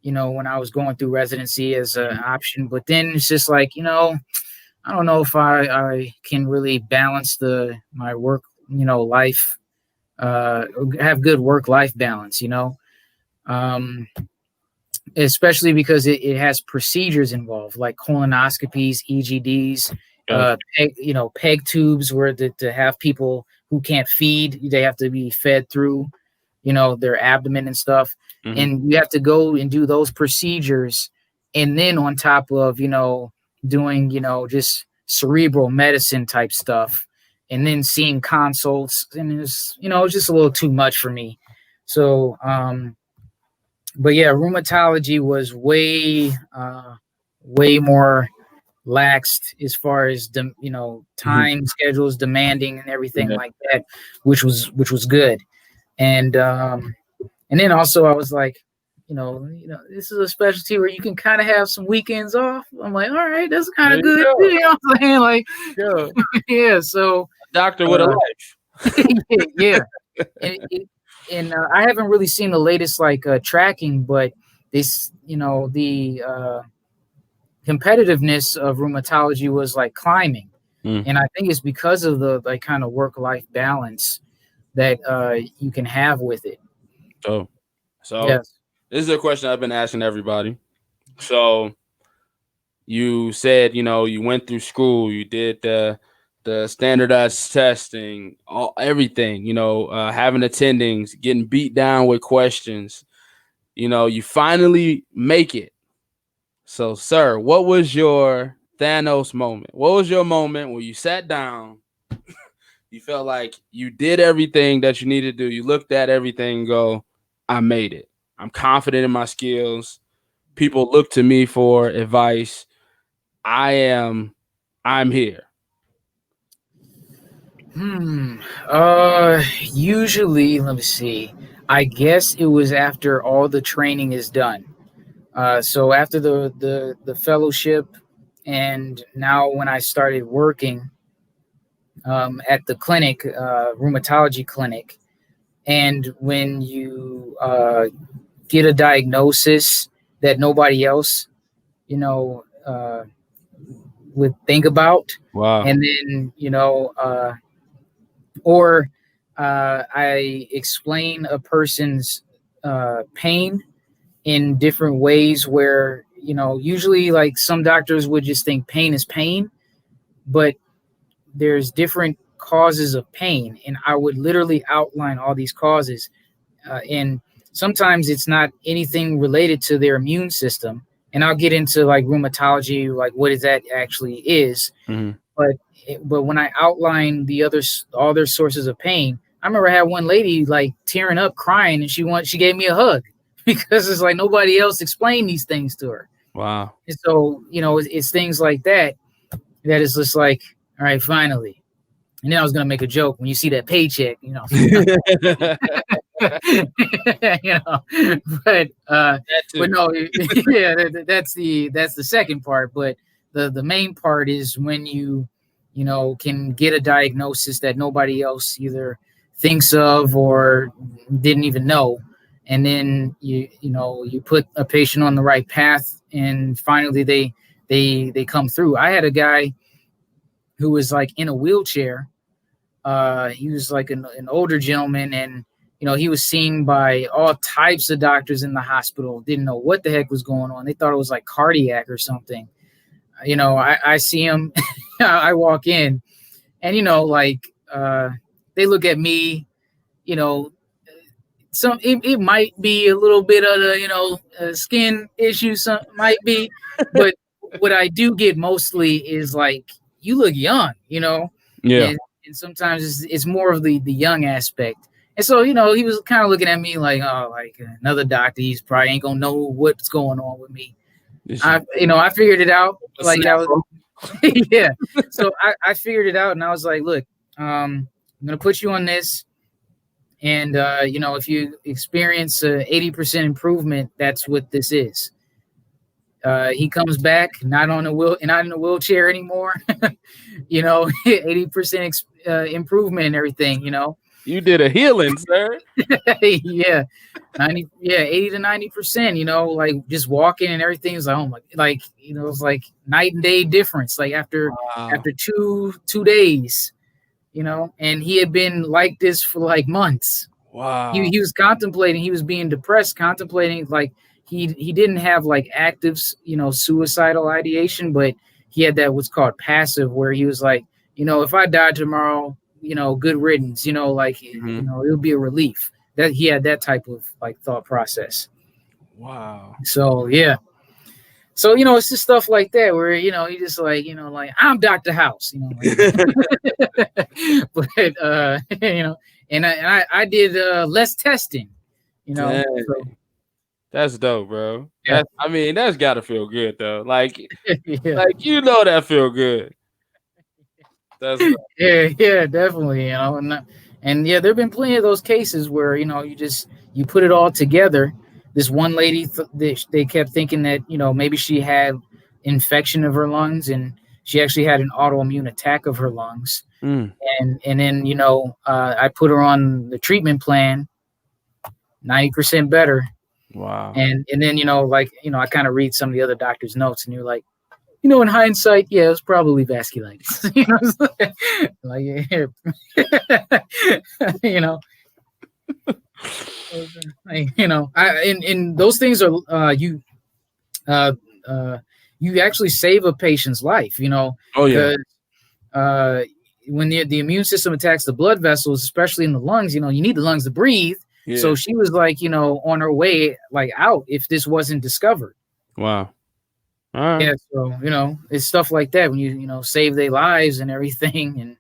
when I was going through residency as an option, but then it's just like, I don't know if I can really balance my work, life, have good work life balance, um, especially because it has procedures involved like colonoscopies, EGDs, Gotcha. peg tubes where to have people who can't feed, they have to be fed through their abdomen and stuff. Hmm. And you have to go and do those procedures. And then on top of, doing, just cerebral medicine type stuff, and then seeing consults. And it's just a little too much for me. So, but yeah, rheumatology was way more laxed as far as Hmm. time schedules demanding and everything Yeah. like that, which was good. And then also I was like, this is a specialty where you can kind of have some weekends off. I'm like, all right, that's kind There of you good. go. You know what I'm saying? Like, Yeah. yeah. So, Doctor with a uh, life. yeah. And I haven't really seen the latest like tracking, but this, the competitiveness of rheumatology was like climbing, Mm. and I think it's because of the like kind of work life balance that you can have with it. So, so Yes. this is a question I've been asking everybody. So you said, you went through school, you did the standardized testing, everything, having attendings, getting beat down with questions. You finally make it. So, sir, what was your Thanos moment? What was your moment where you sat down, you felt like you did everything that you needed to do, you looked at everything and go, I made it. I'm confident in my skills. People look to me for advice. I am I'm here. Hmm. Usually, let me see. I guess it was after all the training is done. So after the fellowship, and now when I started working at the clinic, rheumatology clinic, and when you get a diagnosis that nobody else, you know, would think about, Wow. and then or I explain a person's pain in different ways where usually like some doctors would just think pain is pain, but there's different causes of pain, and I would literally outline all these causes. And sometimes it's not anything related to their immune system, and I'll get into like rheumatology, like what is that actually is. Hmm. But when I outline the others, all their sources of pain, I remember I had one lady like tearing up, crying, and she gave me a hug because it's like nobody else explained these things to her. Wow. And so it's things like that that is just like, all right, finally. And then I was gonna make a joke when you see that paycheck, That you know, but but too. no, yeah, that's the second part. But the main part is when can get a diagnosis that nobody else either thinks of or didn't even know, and then you put a patient on the right path, and finally they come through. I had a guy who was like in a wheelchair. He was like an older gentleman, and he was seen by all types of doctors in the hospital. Didn't know what the heck was going on. They thought it was like cardiac or something. I see him. I walk in, and like they look at me. You know, it might be a little bit of the skin issue. Some might be, but what I do get mostly is like, you look young. Yeah. And sometimes it's more of the young aspect. And so he was kind of looking at me like, oh, like another doctor. He's probably ain't gonna know what's going on with me. This is I figured it out. a Like snap. that was yeah. So I figured it out, and I was like, look, I'm gonna put you on this. And if you experience 80% improvement, that's what this is. He comes back, not in a wheelchair anymore. 80% improvement and everything. You did a healing, sir. Yeah, 80 to 90%. Like just walking and everything is like, oh my, like it's like night and day difference. Like Wow. after two days, and he had been like this for like months. Wow. He was contemplating, he was being depressed, contemplating, like he didn't have like active suicidal ideation, but he had that what's called passive, where he was like, if I died tomorrow, good riddance, like Hmm. it'll be a relief. That he had that type of like thought process. Wow. So yeah, so it's just stuff like that where you just like like, I'm Dr. House, but and I did less testing, Dang. so That's dope, bro. yeah. I mean, that's gotta feel good though. Yeah, That feel good. That's dope. yeah, definitely, and yeah, there've been plenty of those cases where you put it all together. This one lady, they kept thinking that maybe she had infection of her lungs, and she actually had an autoimmune attack of her lungs. Mm. And then I put her on the treatment plan, 90% better. Wow. And then I kind of read some of the other doctors' notes, and you're like, in hindsight, yeah, it was probably vasculitis. Like you know, and those things are uh, uh, you actually save a patient's life. Oh yeah. Because uh, when the immune system attacks the blood vessels, especially in the lungs, you need the lungs to breathe. So Yeah. she was like, on her way like out if this wasn't discovered. Wow. All right. Yeah, so it's stuff like that when you save their lives and everything,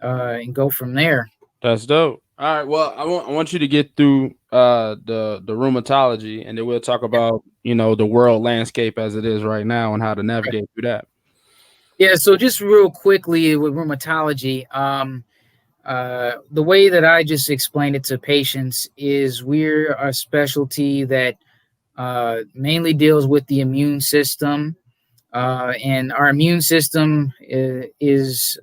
and go from there. That's dope. All right. Well, I want you to get through the rheumatology, and then we'll talk about the world landscape as it is right now and how to navigate through that. Yeah, so just real quickly with rheumatology, the way that I just explained it to patients is we're a specialty that mainly deals with the immune system. And our immune system is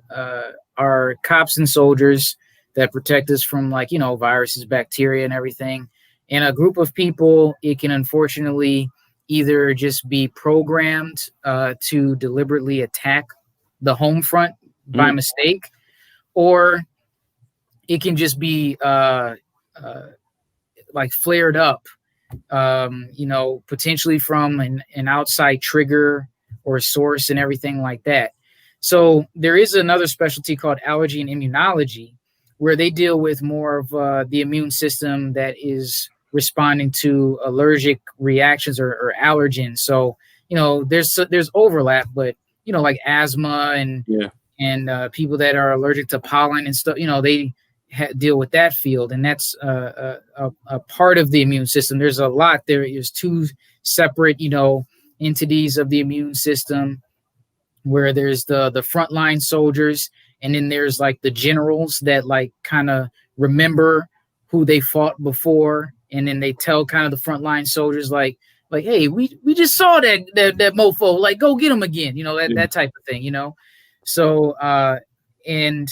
our cops and soldiers that protect us from viruses, bacteria, and everything. And a group of people, it can unfortunately either just be programmed to deliberately attack the home front by Mm. mistake, or it can just be like flared up potentially from an outside trigger or source and everything like that. So there is another specialty called allergy and immunology, where they deal with more of the immune system that is responding to allergic reactions or allergens. So there's overlap, but like asthma Yeah. and people that are allergic to pollen and stuff, they deal with that field, and that's a part of the immune system. There's a lot there. There's two separate, entities of the immune system, where there's the frontline soldiers, and then there's like the generals that like kind of remember who they fought before, and then they tell kind of the frontline soldiers like, hey, we just saw that mofo, like go get him again, that type of thing. So and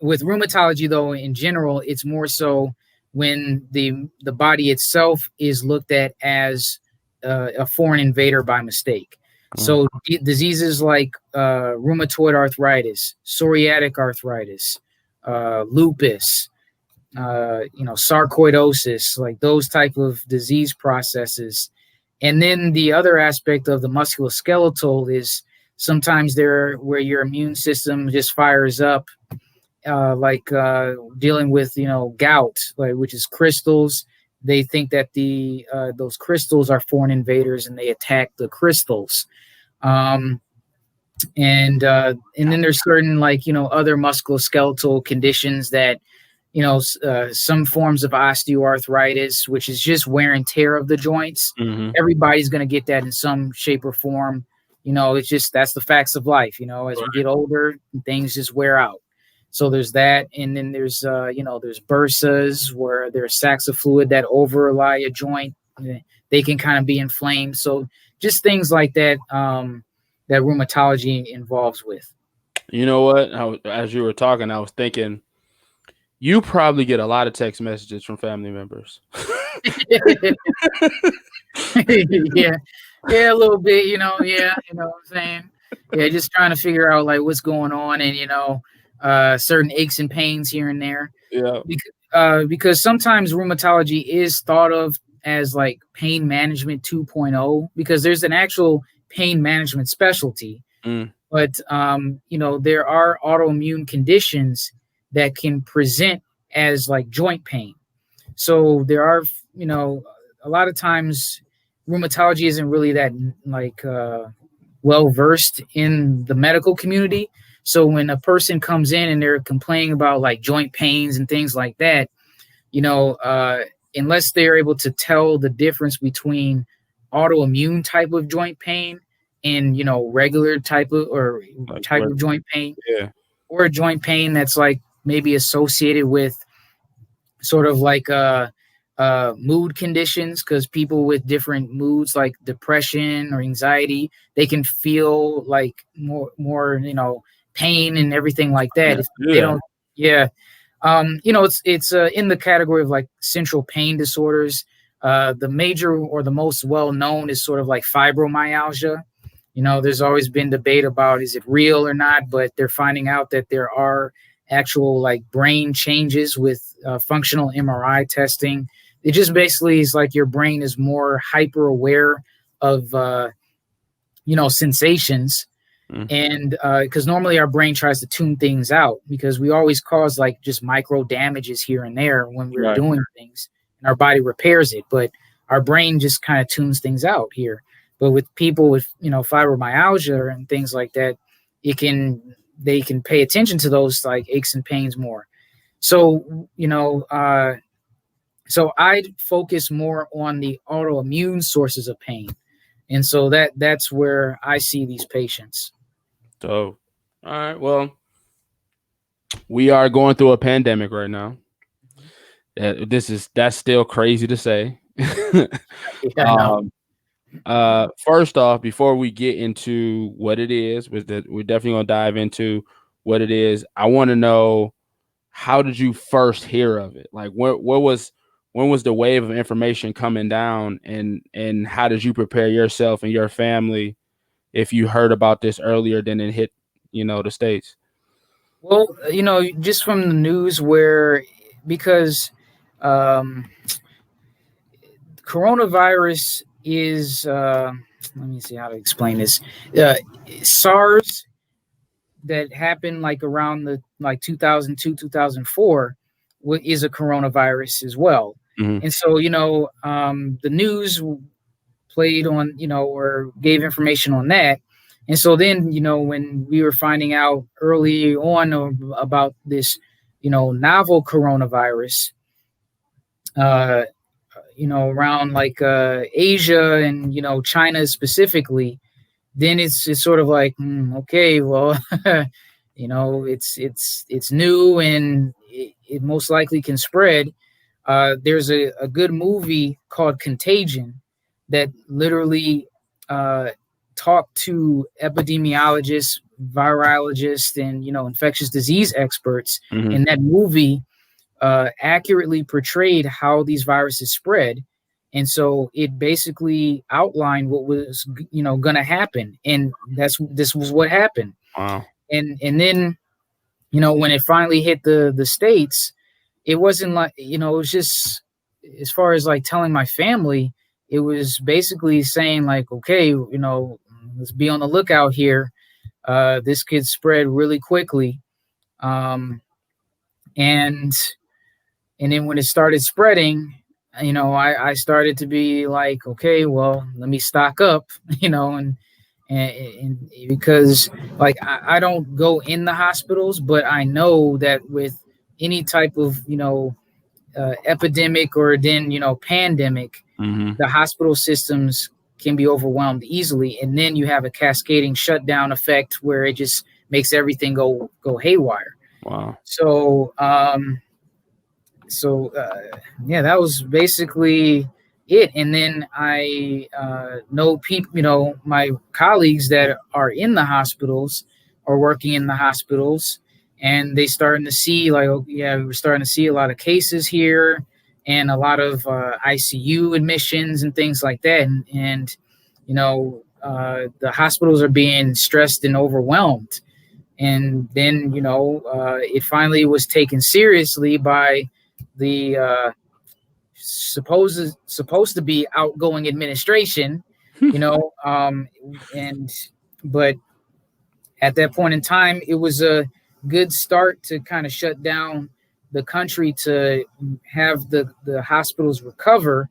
with rheumatology though, in general, it's more so when the body itself is looked at as a foreign invader by mistake. Mm. So diseases like rheumatoid arthritis, psoriatic arthritis, lupus, sarcoidosis, like those type of disease processes. And then the other aspect of the musculoskeletal is sometimes there where your immune system just fires up, dealing with gout, like, which is crystals. They think that the those crystals are foreign invaders, and they attack the crystals. Um, and then there's certain, like, other musculoskeletal conditions that, some forms of osteoarthritis, which is just wear and tear of the joints. Hmm. Everybody's going to get that in some shape or form. It's just, that's the facts of life. As we get older, things just wear out. So there's that, and then there's bursas, where there's sacs of fluid that overlie a joint. They can kind of be inflamed. So just things like that, that rheumatology involves with. You know what? As you were talking, I was thinking you probably get a lot of text messages from family members. Yeah, yeah, a little bit, yeah, what I'm saying. Yeah, just trying to figure out like what's going on, and certain aches and pains here and there. Yeah. Because sometimes rheumatology is thought of as like pain management 2.0, because there's an actual pain management specialty. Mm. But there are autoimmune conditions that can present as like joint pain. So there are, a lot of times rheumatology isn't really that like well versed in the medical community. So when a person comes in and they're complaining about like joint pains and things like that, you know, uh, unless they're able to tell the difference between autoimmune type of joint pain and regular Like type where? of joint pain, Yeah. or a joint pain that's like maybe associated with sort of like mood conditions, because people with different moods like depression or anxiety, they can feel like more pain and everything like that Yeah. if Do they that. don't. Yeah. It's in the category of like central pain disorders. The major or the most well known is sort of like fibromyalgia. There's always been debate about is it real or not, but they're finding out that there are actual like brain changes with functional MRI testing. It just basically is like your brain is more hyper aware of sensations, Mm. and because normally our brain tries to tune things out, because we always cause like just micro damages here and there when we're Right. doing things, and our body repairs it, but our brain just kind of tunes things out here. But with people with fibromyalgia and things like that, it can they can pay attention to those like aches and pains more. So so I'd focus more on the autoimmune sources of pain, and so that's where I see these patients. So, all right. Well, we are going through a pandemic right now. That's still crazy to say. Yeah, I know. um, first off, before we get into what it is, we're definitely gonna dive into what it is. I want to know, how did you first hear of it? Like, when was the wave of information coming down, and how did you prepare yourself and your family if you heard about this earlier than it hit, the states? Well, just from the news, where because um, coronavirus is let me see how to explain this. Uh, SARS that happened like around the like 2002 2004 is a coronavirus as well. Hmm. And so the news played on, or gave information on that. And so then, when we were finding out early on about this, novel coronavirus, uh, around like Asia and, China specifically, then it's sort of like, okay, well, it's new and it most likely can spread. There's a good movie called Contagion that literally uh, talked to epidemiologists, virologists, and infectious disease experts. Hmm. In that movie, accurately portrayed how these viruses spread, and so it basically outlined what was going to happen, and this was what happened. Wow. And then when it finally hit the states, it wasn't like, it was just, as far as like telling my family, it was basically saying like, okay, let's be on the lookout here. This could spread really quickly. um and and then when it started spreading, I started to be like, okay, well, let me stock up, and because like I don't go in the hospitals, but I know that with any type of epidemic or then pandemic, Hmm. the hospital systems can be overwhelmed easily, and then you have a cascading shutdown effect where it just makes everything go haywire. Wow. So yeah, that was basically it. And then I know people, my colleagues that are in the hospitals or working in the hospitals, and they starting to see like, oh, yeah, we're starting to see a lot of cases here and a lot of ICU admissions and things like that. And the hospitals are being stressed and overwhelmed. And then it finally was taken seriously by the supposed to be outgoing administration, and but at that point in time, it was a good start to kind of shut down the country to have the hospitals recover.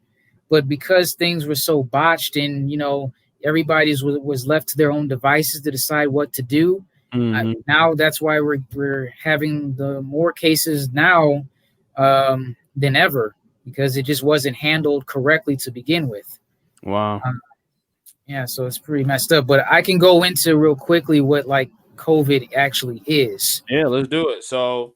But because things were so botched and, everybody's was left to their own devices to decide what to do, Hmm. now that's why we're having the more cases now than ever, because it just wasn't handled correctly to begin with. Wow. Um, yeah, so it's pretty messed up. But I can go into real quickly what like COVID actually is. Yeah, let's do it. So,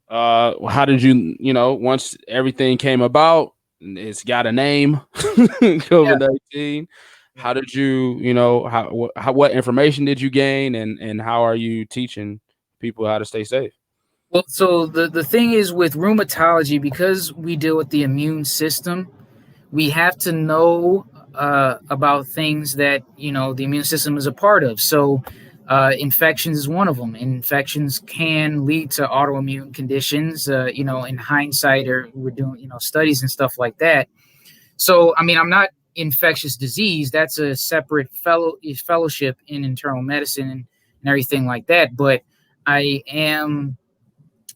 how did you, once everything came about, it's got a name, Yeah, COVID-19. yeah. How did you, what information did you gain, and how are you teaching people how to stay safe? Well, so the thing is with rheumatology, because we deal with the immune system, we have to know about things that the immune system is a part of. So infections is one of them. Infections can lead to autoimmune conditions. In hindsight, or we're doing studies and stuff like that. So I mean, I'm not infectious disease. That's a separate fellowship in internal medicine and everything like that. But I am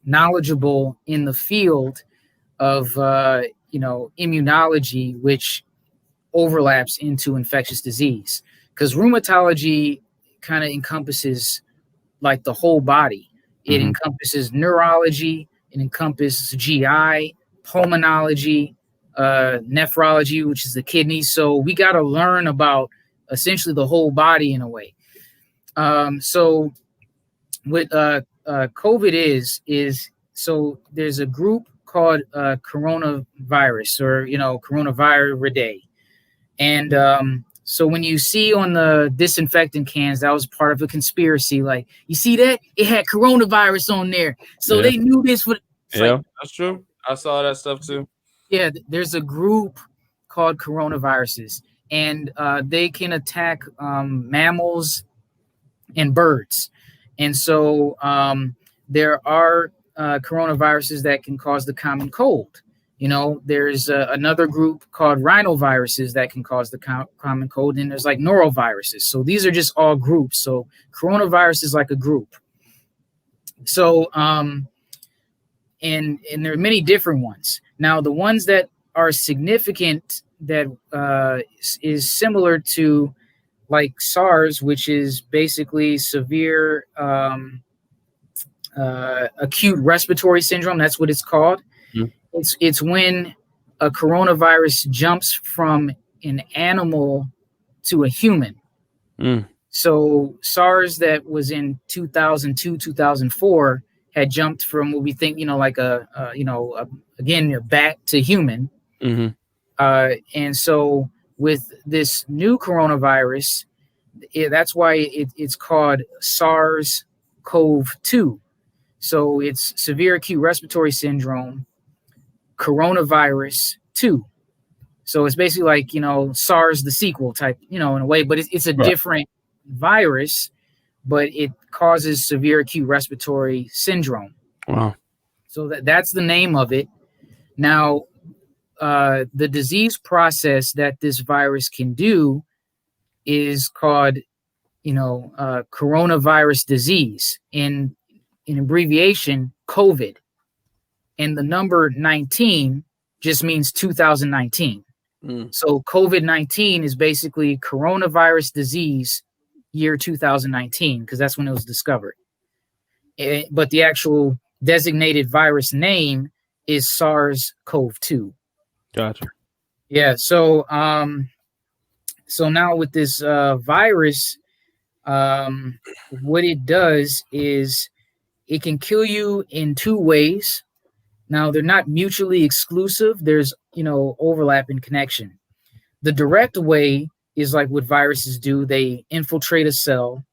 knowledgeable in the field of immunology, which overlaps into infectious disease, because rheumatology kind of encompasses like the whole body. It Hmm. encompasses neurology, it encompasses GI, pulmonology, nephrology, which is the kidneys. So we got to learn about essentially the whole body in a way. So what COVID is so there's a group called coronavirus, or coronavirus, and so when you see on the disinfectant cans, that was part of a conspiracy. Like, you see that it had coronavirus on there, so Yeah, they knew this would. It's like, yeah, that's true. I saw that stuff too. yeah, there's a group called coronaviruses, and they can attack mammals and birds. And so there are coronaviruses that can cause the common cold. There's another group called rhinoviruses that can cause the common cold, and there's like noroviruses. So these are just all groups. So coronavirus is like a group. So and there are many different ones. Now, the ones that are significant that is similar to like SARS, which is basically severe acute respiratory syndrome. That's what it's called. Mm, It's when a coronavirus jumps from an animal to a human. mm, So SARS that was in 2002, 2004 had jumped from what we think, like again, a bat to human. mm-hmm. And so with this new coronavirus, that's why it's called SARS-CoV-2. So it's severe acute respiratory syndrome, coronavirus 2. So it's basically like, SARS, the sequel type, in a way, but it's a Right. different virus, but it causes severe acute respiratory syndrome. Wow. So that's the name of it. Now, the disease process that this virus can do is called, coronavirus disease, in abbreviation, COVID. And the number 19 just means 2019. Mm, So COVID-19 is basically coronavirus disease year 2019, because that's when it was discovered. But the actual designated virus name is SARS-CoV-2. gotcha. Yeah. So now with this virus, what it does is it can kill you in two ways. Now, they're not mutually exclusive. There's, overlap in connection. The direct way is like what viruses do. They infiltrate a cell.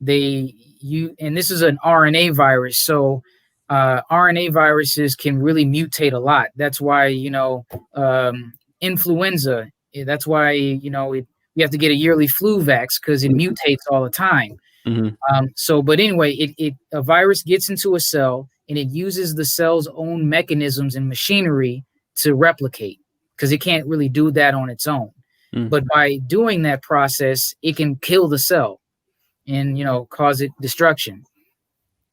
And this is an RNA virus. So RNA viruses can really mutate a lot. That's why, influenza, that's why, you have to get a yearly flu vax because it mutates all the time. Mm-hmm. But anyway, a virus gets into a cell and it uses the cell's own mechanisms and machinery to replicate, because it can't really do that on its own. Mm, But by doing that process, it can kill the cell and cause it destruction.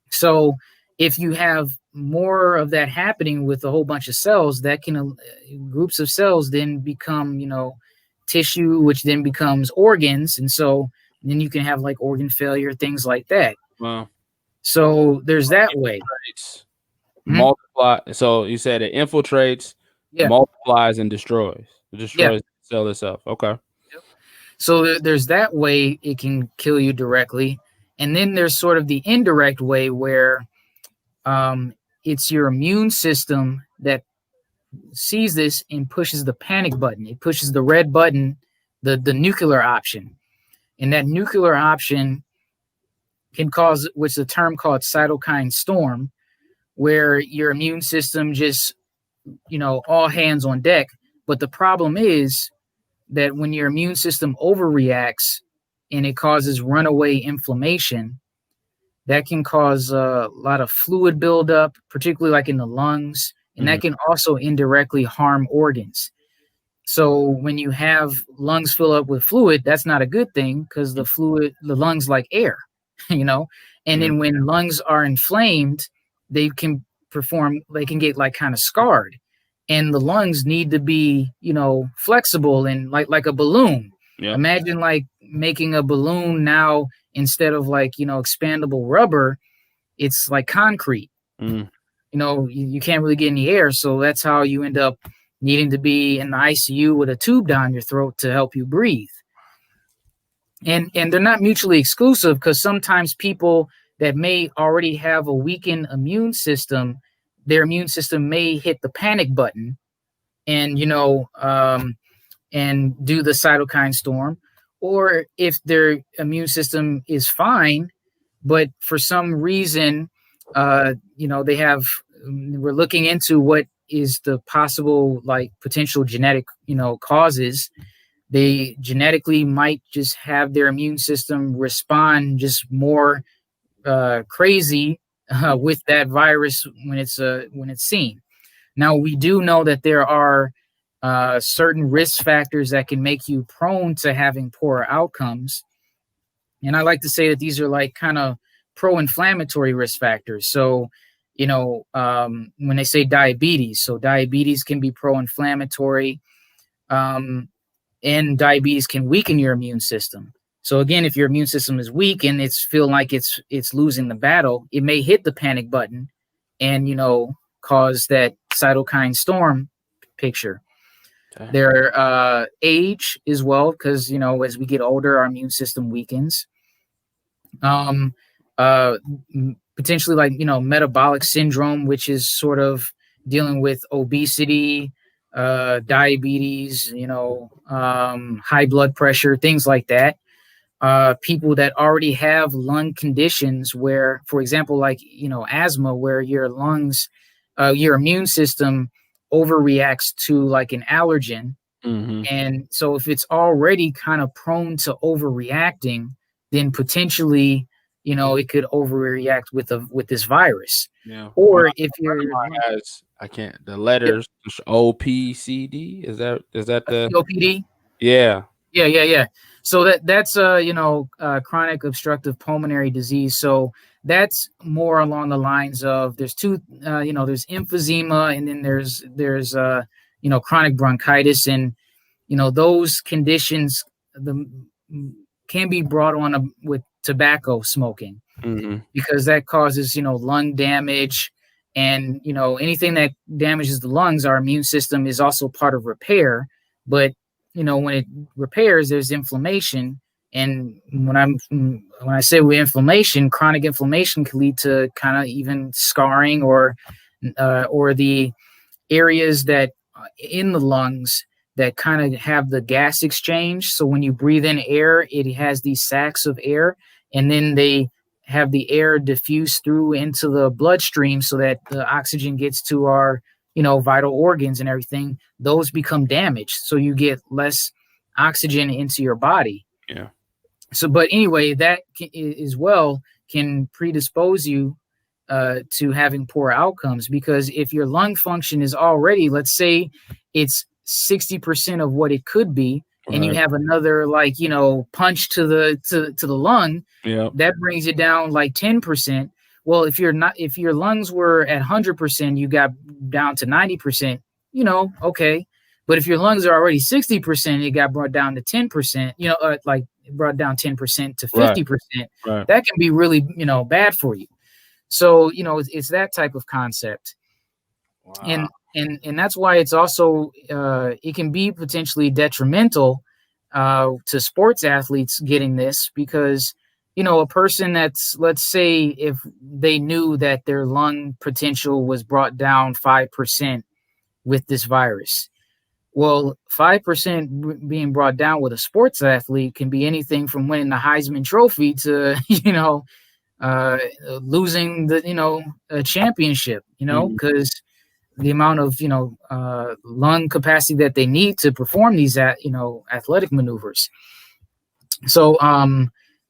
So if you have more of that happening with a whole bunch of cells, that can groups of cells then become tissue, which then becomes organs, and so then you can have like organ failure, things like that. wow. So there's that way. Infiltrates, Mhm. multiply. So you said it infiltrates, Yeah, multiplies, and destroys. It yeah. destroys the cell itself. Okay. So there's that way it can kill you directly, and then there's sort of the indirect way where um, it's your immune system that sees this and pushes the panic button. It pushes the red button, the nuclear option, and that nuclear option can cause what's a term called cytokine storm, where your immune system just all hands on deck. But the problem is that when your immune system overreacts and it causes runaway inflammation, that can cause a lot of fluid buildup, particularly like in the lungs, and Mm, that can also indirectly harm organs. So when you have lungs fill up with fluid, that's not a good thing, because the lungs like air, you know. And mm, then when lungs are inflamed, they can get like kind of scarred, and the lungs need to be flexible and like a balloon. yep. Imagine like making a balloon now, instead of like expandable rubber, it's like concrete. Mm, You can't really get any air. So that's how you end up needing to be in the ICU with a tube down your throat to help you breathe. And they're not mutually exclusive, because sometimes people that may already have a weakened immune system, their immune system may hit the panic button and and do the cytokine storm. Or if their immune system is fine, but for some reason, they have, we're looking into what is the possible like potential genetic, causes. They genetically might just have their immune system respond just more crazy with that virus when it's seen. Now, we do know that there are certain risk factors that can make you prone to having poorer outcomes. And I like to say that these are like kind of pro-inflammatory risk factors. So, when they say diabetes, so diabetes can be pro-inflammatory, um, and diabetes can weaken your immune system. So again, if your immune system is weak and it's feel like it's losing the battle, it may hit the panic button, and cause that cytokine storm picture. Okay. Their age as well, because as we get older, our immune system weakens. um, uh, Potentially, like metabolic syndrome, which is sort of dealing with obesity, diabetes, high blood pressure, things like that. People that already have lung conditions where, for example, like asthma, where your lungs, your immune system overreacts to like an allergen. Mm-hmm. And so if it's already kind of prone to overreacting, then potentially, it could overreact with this virus. Yeah. Or A if friend of you're mine has, I can't, the Yep, letters OPCD. Is that the COPD. yeah. Yeah, yeah, yeah. So that's chronic obstructive pulmonary disease. So that's more along the lines of there's two, there's emphysema, and then there's chronic bronchitis. And those conditions, the can be brought on with tobacco smoking, Mm-hmm. because that causes lung damage. And anything that damages the lungs, our immune system is also part of repair. But when it repairs, there's inflammation. And when I say with inflammation, chronic inflammation can lead to kind of even scarring, or the areas that in the lungs that kind of have the gas exchange. So when you breathe in air, it has these sacs of air, and then they have the air diffuse through into the bloodstream so that the oxygen gets to our vital organs and everything. Those become damaged, so you get less oxygen into your body. Yeah. So, but anyway, that as well can predispose you to having poor outcomes, because if your lung function is already, let's say, it's 60% of what it could be, and you Right. have another, like, punch to the lung, Yeah. that brings it down like 10%. Well, if your lungs were at 100%, you got down to 90%, okay. But if your lungs are already 60%, it got brought down to 10%, like brought down 10% to Right. 50%. Right. That can be really, bad for you. So it's that type of concept. Wow. And that's why it's also it can be potentially detrimental to sports athletes getting this, because a person that's, let's say, if they knew that their lung potential was brought down 5% with this virus. Well, 5% being brought down with a sports athlete can be anything from winning the Heisman Trophy to uh, losing the a championship, Mm-hmm. because the amount of lung capacity that they need to perform these athletic maneuvers. So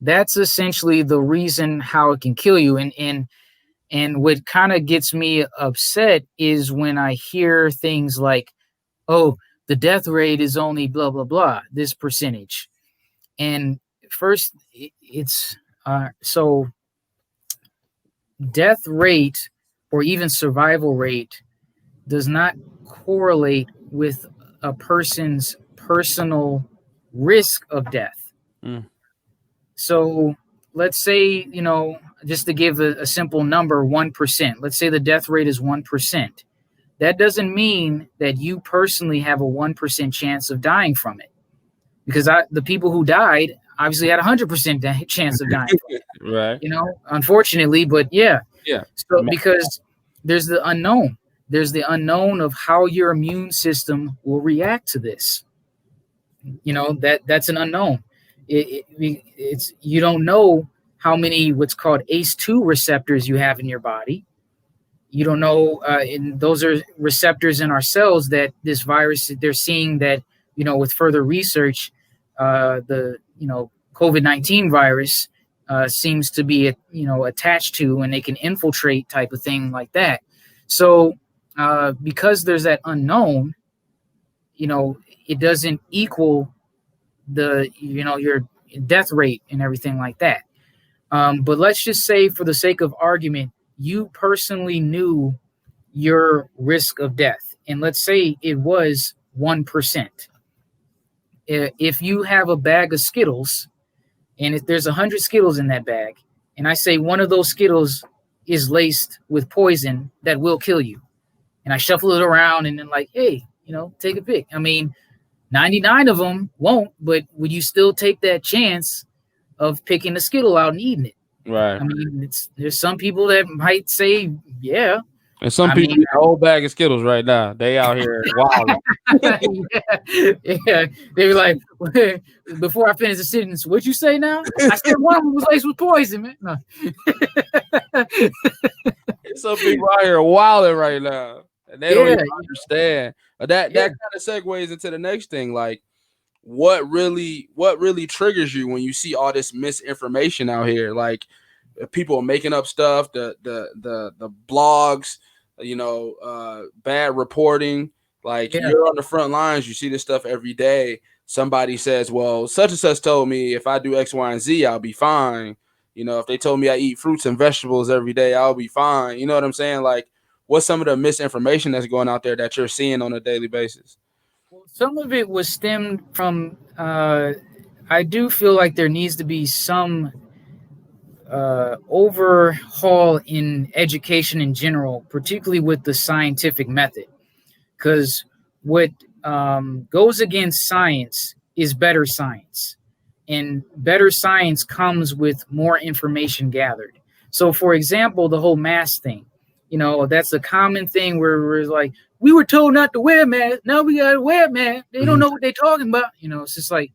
that's essentially the reason how it can kill you. And what kind of gets me upset is when I hear things like, oh, the death rate is only blah blah blah, this percentage. And first, it's so death rate or even survival rate does not correlate with a person's personal risk of death. Mm. So let's say, just to give a simple number, 1%. Let's say the death rate is 1%. That doesn't mean that you personally have a 1% chance of dying from it, because the people who died obviously had a 100% chance of dying from it, Right. unfortunately. But yeah, Yeah. so because there's the unknown. There's the unknown of how your immune system will react to this. That's an unknown. It's you don't know how many what's called ACE2 receptors you have in your body. You don't know, and those are receptors in our cells that this virus, they're seeing that, with further research, the COVID-19 virus seems to be attached to, and they can infiltrate type of thing like that. So because there's that unknown, you know, it doesn't equal the, you know, your death rate and everything like that. But let's just say, for the sake of argument, you personally knew your risk of death, and let's say it was 1%. If you have a bag of Skittles, and if there's 100 Skittles in that bag, and I say one of those Skittles is laced with poison that will kill you, and I shuffle it around and then, like, hey, you know, take a pick. I mean, 99 of them won't, but would you still take that chance of picking the Skittle out and eating it? Right. I mean, there's some people that might say, yeah. And some I people mean, eat a whole bag of Skittles right now. They out here wilding. yeah, yeah. They were like, before I finish the sentence, what'd you say now? I said one of them was laced with poison, man. No. Some people out here wilding right now, and they don't Yeah, even understand. But that yeah, kind of segues into the next thing. Like, what really triggers you when you see all this misinformation out here? Like, people are making up stuff, the blogs, bad reporting. Like, yeah. you're on the front lines, you see this stuff every day. Somebody says, well, such and such told me if I do X, Y, and Z, I'll be fine. If they told me I eat fruits and vegetables every day, I'll be fine. You know what I'm saying? Like, what's some of the misinformation that's going out there that you're seeing on a daily basis? Well, some of it was stemmed from. I do feel like there needs to be some overhaul in education in general, particularly with the scientific method, because what goes against science is better science, and better science comes with more information gathered. So, for example, the whole mask thing, you know, that's a common thing where we're like, we were told not to wear masks, now we gotta wear masks. They don't Mhm. know what they're talking about. You know, it's just like,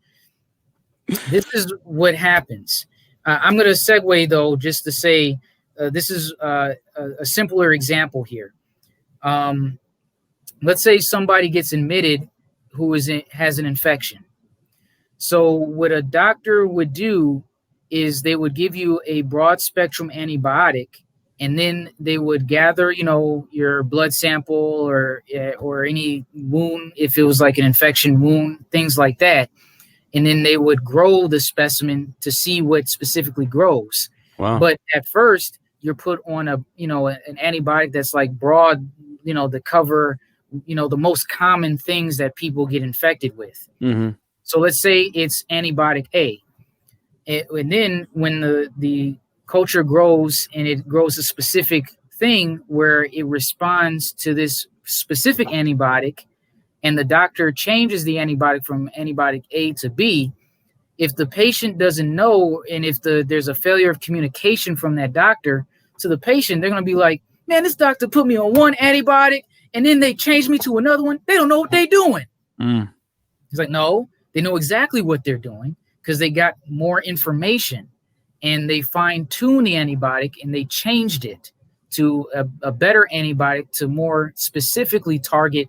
this is what happens. I'm going to segue, though, just to say, this is a simpler example here. Um, let's say somebody gets admitted who has an infection. So what a doctor would do is they would give you a broad spectrum antibiotic, and then they would gather, you know, your blood sample, or any wound, if it was like an infection wound, things like that, and then they would grow the specimen to see what specifically grows. Wow. But at first, you're put on an antibiotic that's like broad, to cover, the most common things that people get infected with. Hmm. So let's say it's antibiotic A, and then when the culture grows and it grows a specific thing where it responds to this specific antibiotic, and the doctor changes the antibiotic from antibiotic A to B, if the patient doesn't know, and if there's a failure of communication from that doctor to the patient, they're going to be like, man, this doctor put me on one antibiotic and then they changed me to another one. They don't know what they're doing. Mm. He's like, no, they know exactly what they're doing because they got more information, and they fine tuned the antibiotic and they changed it to a better antibiotic to more specifically target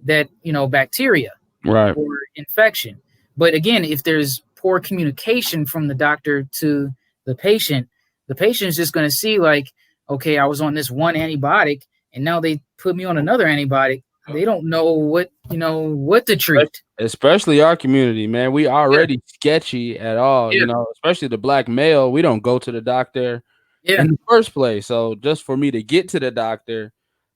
that, bacteria Right. or infection. But again, if there's poor communication from the doctor to the patient is just going to see, like, okay, I was on this one antibiotic and now they put me on another antibiotic. They don't know what to treat. Especially our community, man. We Yeah, already sketchy at all, yeah, especially the black male. We don't go to the doctor yeah. in the first place. So just for me to get to the doctor,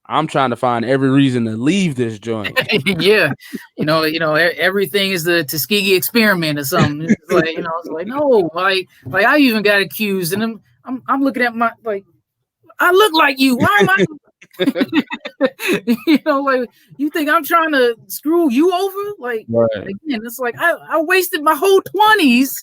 I'm trying to find every reason to leave this joint. Yeah, everything is the Tuskegee experiment or something. It's like, it's like, no, like I even got accused, and I'm looking at my, like, I look like you. Why am I? Like, you think I'm trying to screw you over? Like, Right. again, it's like I wasted my whole 20s,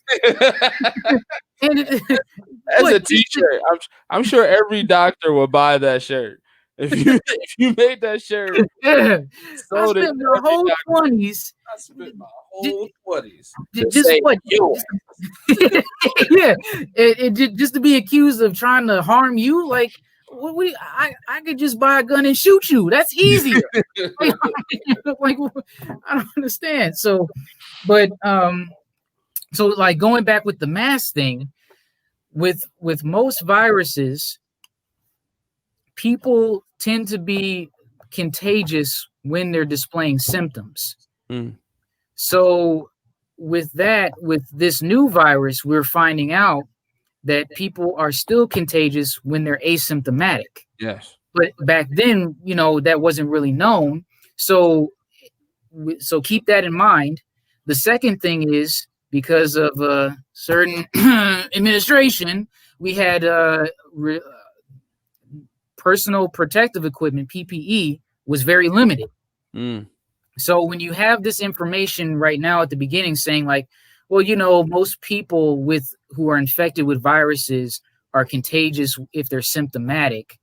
and As what? a T-shirt, I'm sure every doctor will buy that shirt. If you if you made that shirt, Yeah, I sold it spent to my every whole doctor. 20s. I spent my whole 20s to Just say what? yo. Yeah, just to be accused of trying to harm you, like, I could just buy a gun and shoot you. That's easier. Like, like, I don't understand. So, but like, going back with the mask thing, with most viruses, people tend to be contagious when they're displaying symptoms. Mm. So with that, with this new virus, we're finding out that people are still contagious when they're asymptomatic. Yes. But back then, that wasn't really known. So so keep that in mind. The second thing is because of a certain administration, we had personal protective equipment, PPE, was very limited. Mm. So when you have this information right now at the beginning saying like, well, most people with who are infected with viruses are contagious if they're symptomatic,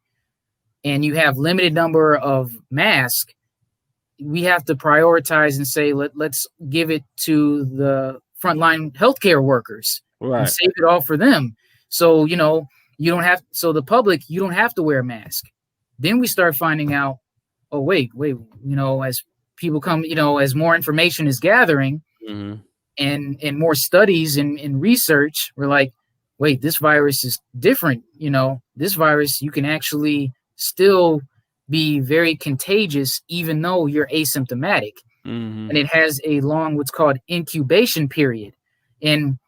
and you have limited number of masks, we have to prioritize and say let's give it to the frontline healthcare workers and Right. save it all for them. So you don't have so the public you don't have to wear a mask. Then we start finding out, oh wait, as people come, as more information is gathering Mm-hmm. and more studies and research, we're like, wait, this virus is different. This virus you can actually still be very contagious even though you're asymptomatic, Mm-hmm. and it has a long what's called incubation period. And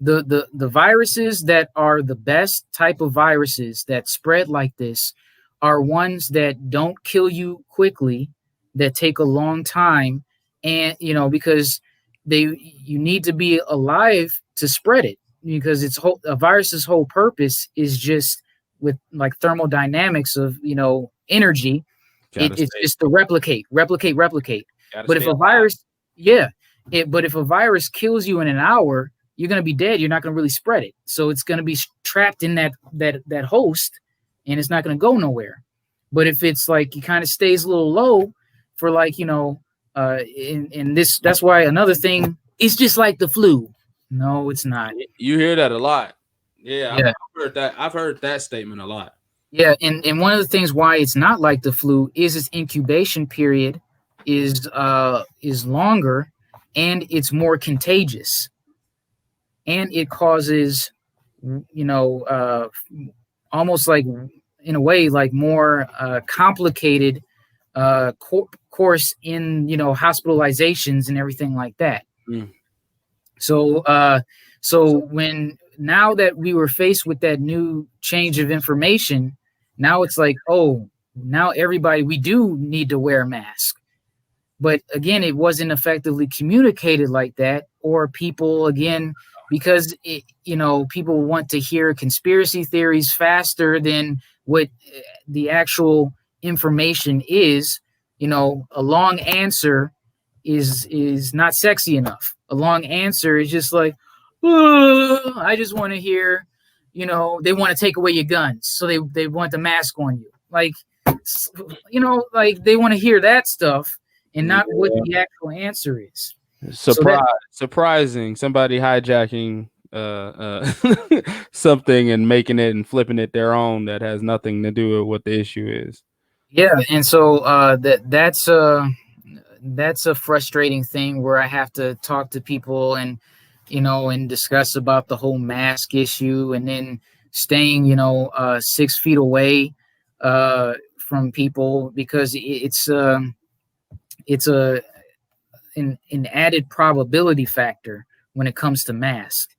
the viruses that are the best type of viruses that spread like this are ones that don't kill you quickly, that take a long time, and because you need to be alive to spread it, because a virus's whole purpose is just with like thermodynamics of energy. Gotta It's stay. just to replicate. Gotta But if stay a alive. virus, yeah, but if a virus kills you in an hour, you're going to be dead. You're not going to really spread it. So it's going to be trapped in that host, and it's not going to go nowhere. But if it's like it kind of stays a little low for like, in this, that's why another thing, it's just like the flu. No, it's not. You hear that a lot. Yeah, Yeah. I've heard that. I've heard that statement a lot. Yeah. And one of the things why it's not like the flu is its incubation period is longer, and it's more contagious, and it causes, you know, almost like in a way like more complicated course in hospitalizations and everything like that. Mm. So when now that we were faced with that new change of information, now it's like, oh, now everybody, we do need to wear a mask. But again, it wasn't effectively communicated like that, or people, again, because people want to hear conspiracy theories faster than what the actual information is. A long answer is not sexy enough. A long answer is just like, "Oh, I just want to hear," they want to take away your guns, so they want the mask on you, like, like they want to hear that stuff and not what Yeah. the actual answer is. So that, Surprising. Somebody hijacking something and making it and flipping it their own that has nothing to do with what the issue is. yeah, and so that's a frustrating thing where I have to talk to people and discuss about the whole mask issue, and then staying 6 feet away from people, because it's an added probability factor when it comes to mask.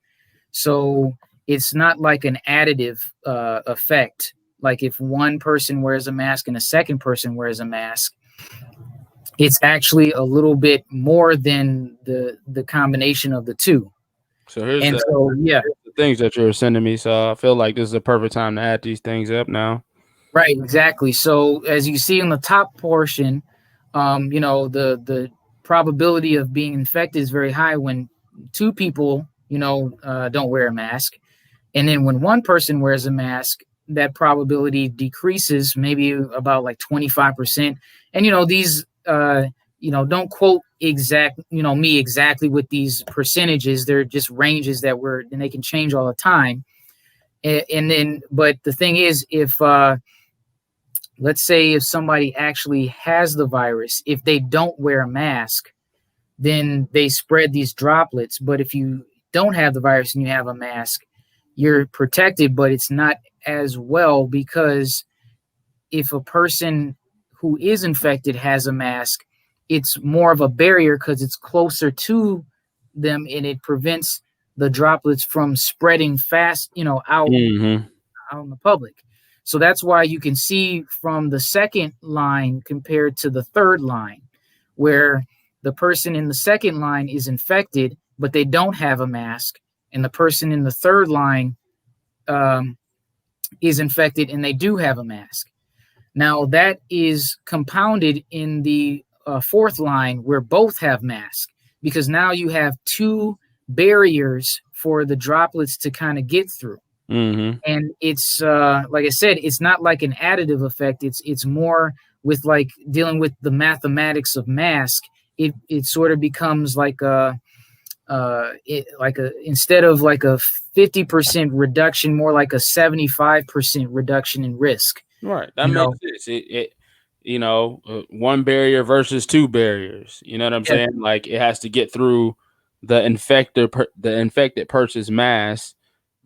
So it's not like an additive effect. Like if one person wears a mask and a second person wears a mask, it's actually a little bit more than the combination of the two. So here's And so, yeah, the things that you're sending me. So I feel like this is a perfect time to add these things up now. right, exactly. So as you see in the top portion, the probability of being infected is very high when two people, don't wear a mask. And then when one person wears a mask, that probability decreases maybe about like 25%. And, these, don't quote me exactly with these percentages. They're just ranges and they can change all the time. And then, but the thing is, if, let's say if somebody actually has the virus, if they don't wear a mask, then they spread these droplets. But if you don't have the virus and you have a mask, you're protected, but it's not as well, because if a person who is infected has a mask, it's more of a barrier because it's closer to them and it prevents the droplets from spreading fast, Mm-hmm. out in the public. So that's why you can see from the second line compared to the third line, where the person in the second line is infected, but they don't have a mask, and the person in the third line um, is infected and they do have a mask. Now, that is compounded in the fourth line where both have masks, because now you have two barriers for the droplets to kind of get through. Mm-hmm. And it's like I said, it's not like an additive effect. It's more with like dealing with the mathematics of mask. It sort of becomes like a instead of like a 50% reduction, more like a 75% reduction in risk. Right. That You makes know, sense. One barrier versus two barriers. You know what I'm yeah, saying? Like it has to get through the infected person's mask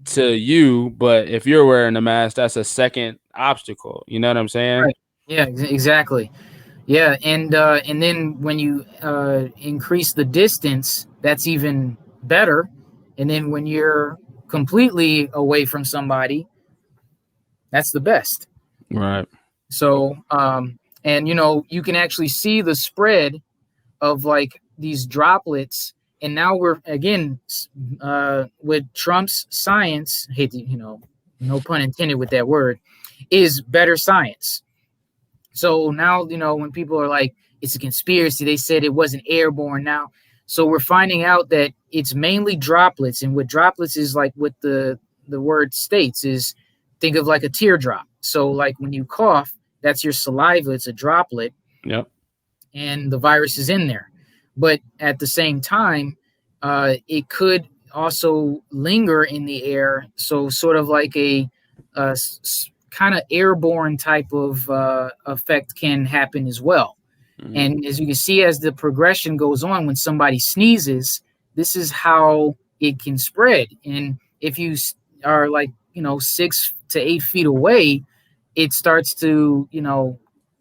to you, but if you're wearing a mask, that's a second obstacle. You know what I'm saying? right, yeah, exactly. Yeah, and then when you increase the distance, that's even better. And then when you're completely away from somebody, that's the best. Right. So, and you can actually see the spread of like these droplets. And now we're again with Trump's science. I hate to, no pun intended with that word, is better science. So now, when people are like, it's a conspiracy, they said it wasn't airborne now. So we're finding out that it's mainly droplets. And what droplets is like what the word states is, think of like a teardrop. So like when you cough, that's your saliva, it's a droplet, Yep. and the virus is in there. But at the same time, it could also linger in the air. So sort of like a kind of airborne type of effect can happen as well. Mm-hmm. And as you can see, as the progression goes on, when somebody sneezes, this is how it can spread. And if you are like, 6 to 8 feet away, it starts to,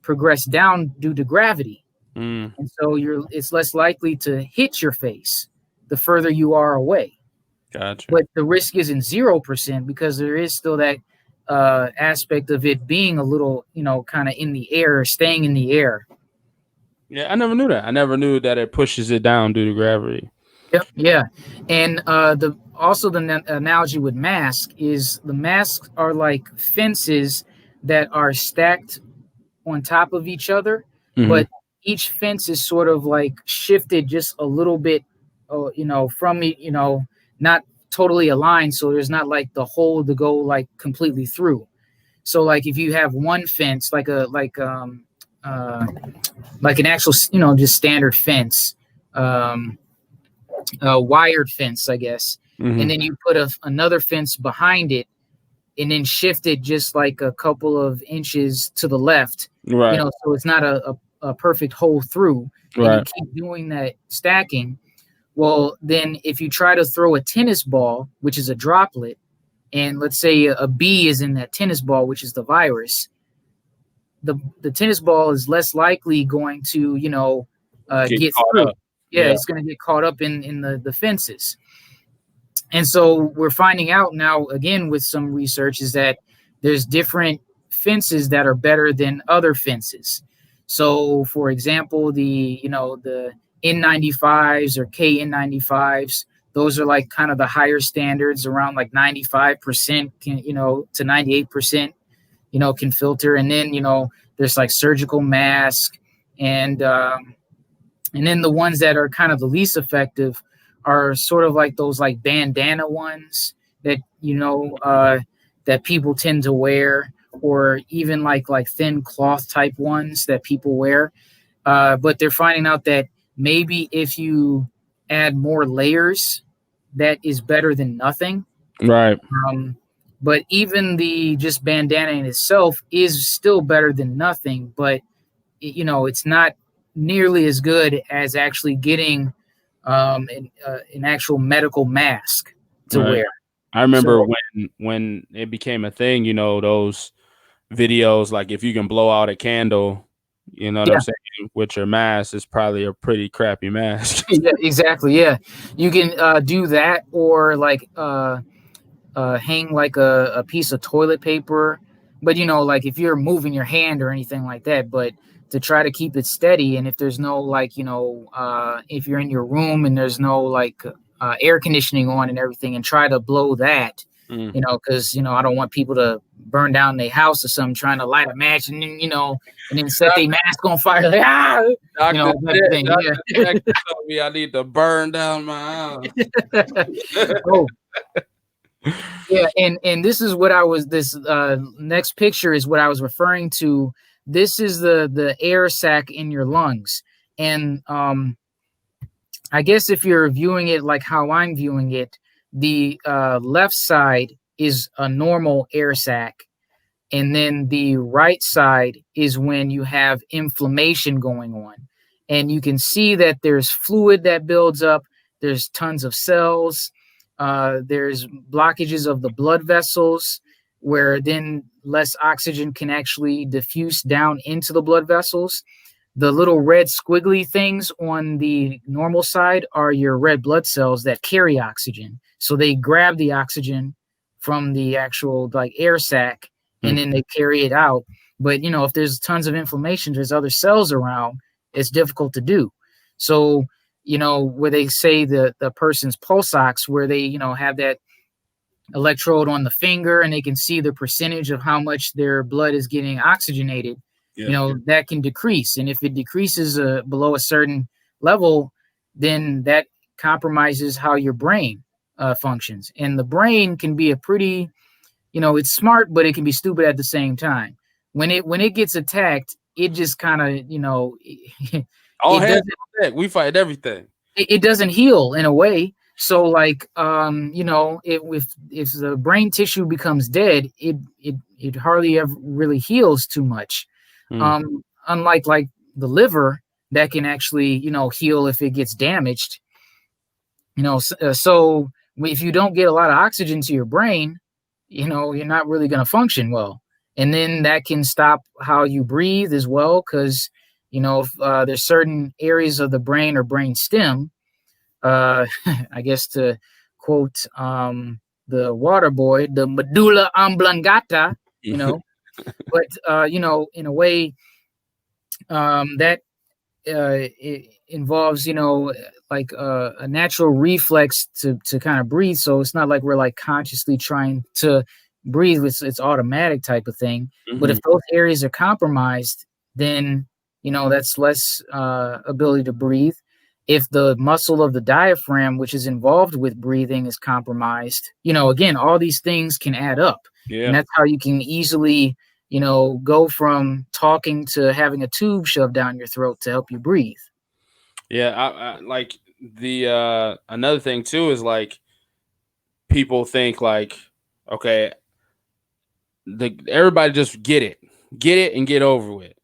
progress down due to gravity. Mm, And so it's less likely to hit your face the further you are away. gotcha. But the risk isn't 0% because there is still that aspect of it being a little, kind of in the air, staying in the air. Yeah, I never knew that. I never knew that it pushes it down due to gravity. Yep. Yeah. And the also the analogy with mask is the masks are like fences that are stacked on top of each other, Mm-hmm. but each fence is sort of like shifted just a little bit, from not totally aligned. So there's not like the hole to go like completely through. So like if you have one fence, uh, like an actual, just standard fence, um, wired fence, I guess, and Mm-hmm. then you put another fence behind it and then shift it just like a couple of inches to the left, Right. so it's not a perfect hole through, and you Right. keep doing that stacking. Well, then if you try to throw a tennis ball, which is a droplet, and let's say a bee is in that tennis ball, which is the virus, the tennis ball is less likely going to, Get get caught through. up. Yeah, Yeah. it's going to get caught up in the fences. And so we're finding out now again with some research is that there's different fences that are better than other fences. So for example, the N95s or KN95s, those are like kind of the higher standards, around like 95% can, to 98%, can filter. And then, there's like surgical mask, and and then the ones that are kind of the least effective are sort of like those like bandana ones that, that people tend to wear, or even like thin cloth type ones that people wear. But they're finding out that maybe if you add more layers, that is better than nothing. Right. Um, but even the just bandana in itself is still better than nothing. But it's not nearly as good as actually getting an actual medical mask to Right. wear. I remember So when it became a thing, those videos like if you can blow out a candle, You know what I'm Yeah. saying? With your mask, it's probably a pretty crappy mask. Yeah, exactly. Yeah, you can do that, or like hang like a piece of toilet paper. But like if you're moving your hand or anything like that, but to try to keep it steady, and if there's no like if you're in your room and there's no like air conditioning on and everything, and try to blow that, Mm. because I don't want people to burn down their house or something trying to light a match, and then and then set their mask on fire, like type of thing. Doctor Jackson told me I need to burn down my house. Yeah. Oh, yeah, and this is what I was this next picture is what I was referring to. This is the air sac in your lungs. And I guess if you're viewing it like how I'm viewing it, the left side is a normal air sac, and then the right side is when you have inflammation going on. And you can see that there's fluid that builds up, there's tons of cells, there's blockages of the blood vessels, where then less oxygen can actually diffuse down into the blood vessels. The little red squiggly things on the normal side are your red blood cells that carry oxygen. So they grab the oxygen from the actual like air sac, and Mm. then they carry it out. But if there's tons of inflammation, there's other cells around, it's difficult to do. So, where they say the person's pulse ox, where they, have that electrode on the finger and they can see the percentage of how much their blood is getting oxygenated, Yeah. that can decrease. And if it decreases below a certain level, then that compromises how your brain functions. And the brain can be a pretty, it's smart, but it can be stupid at the same time. When it gets attacked, it just kind of, All it hands doesn't on deck. We fight everything. it doesn't heal in a way. So like if the brain tissue becomes dead, it hardly ever really heals too much. Mm. Unlike like the liver, that can actually heal if it gets damaged. So if you don't get a lot of oxygen to your brain, you're not really going to function well. And then that can stop how you breathe as well, because if there's certain areas of the brain or brain stem, I guess to quote the water boy, the medulla oblongata, you know. But in a way, that it involves like a natural reflex to kind of breathe. So it's not like we're like consciously trying to breathe. It's automatic type of thing. But if Mhm. those areas are compromised, then that's less ability to breathe. If the muscle of the diaphragm, which is involved with breathing, is compromised, again, all these things can add up. And Yeah. that's how you can easily go from talking to having a tube shoved down your throat to help you breathe. Yeah. I like the another thing too is like people think like, okay, everybody just get it and get over with.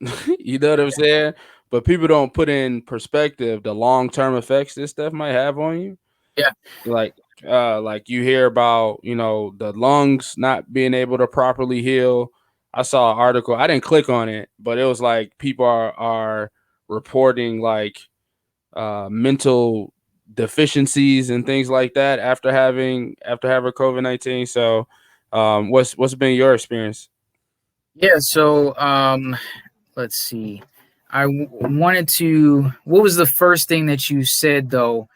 You know what I'm saying? But people don't put in perspective the long term effects this stuff might have on you. Yeah. Like like you hear about the lungs not being able to properly heal. I saw an article, I didn't click on it, but it was like people are reporting like mental deficiencies and things like that after having COVID-19. So what's been your experience? Yeah. So let's see. Wanted to. What was the first thing that you said though?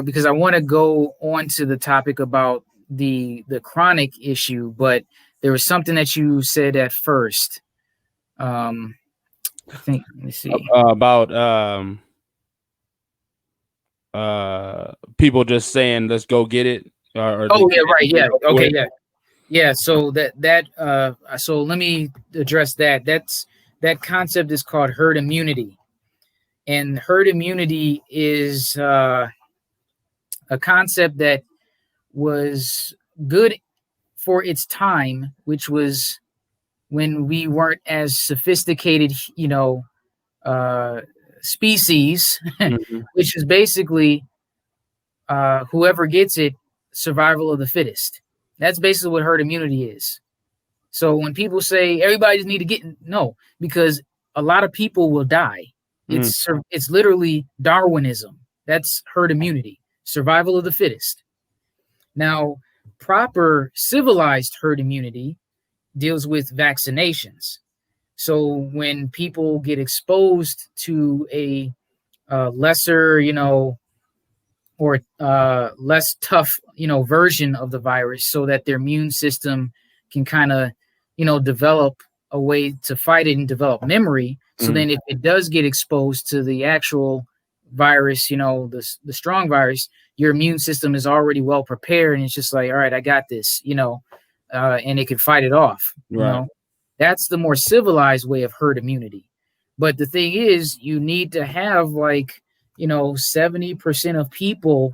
Because I want to go on to the topic about the chronic issue, but there was something that you said at first. Um, I think. Let me see. About people just saying let's go get it, or to Oh get yeah, it right. and get Yeah. it over Okay. with. Yeah. Yeah. So so let me address that. That concept is called herd immunity, and herd immunity is a concept that was good for its time, which was when we weren't as sophisticated, uh, species, Mhm. which is basically whoever gets it, survival of the fittest. That's basically what herd immunity is. So when people say everybody just need to get, no, because a lot of people will die. Mm, It's literally Darwinism. That's herd immunity, survival of the fittest. Now, proper civilized herd immunity deals with vaccinations. So when people get exposed to a lesser, or less tough, version of the virus, so that their immune system can kind of, develop a way to fight it and develop memory. So mm, then, if it does get exposed to the actual virus, the strong virus, your immune system is already well prepared, and it's just like, all right, I got this, and it can fight it off. right. That's the more civilized way of herd immunity. But the thing is, you need to have, like, 70% of people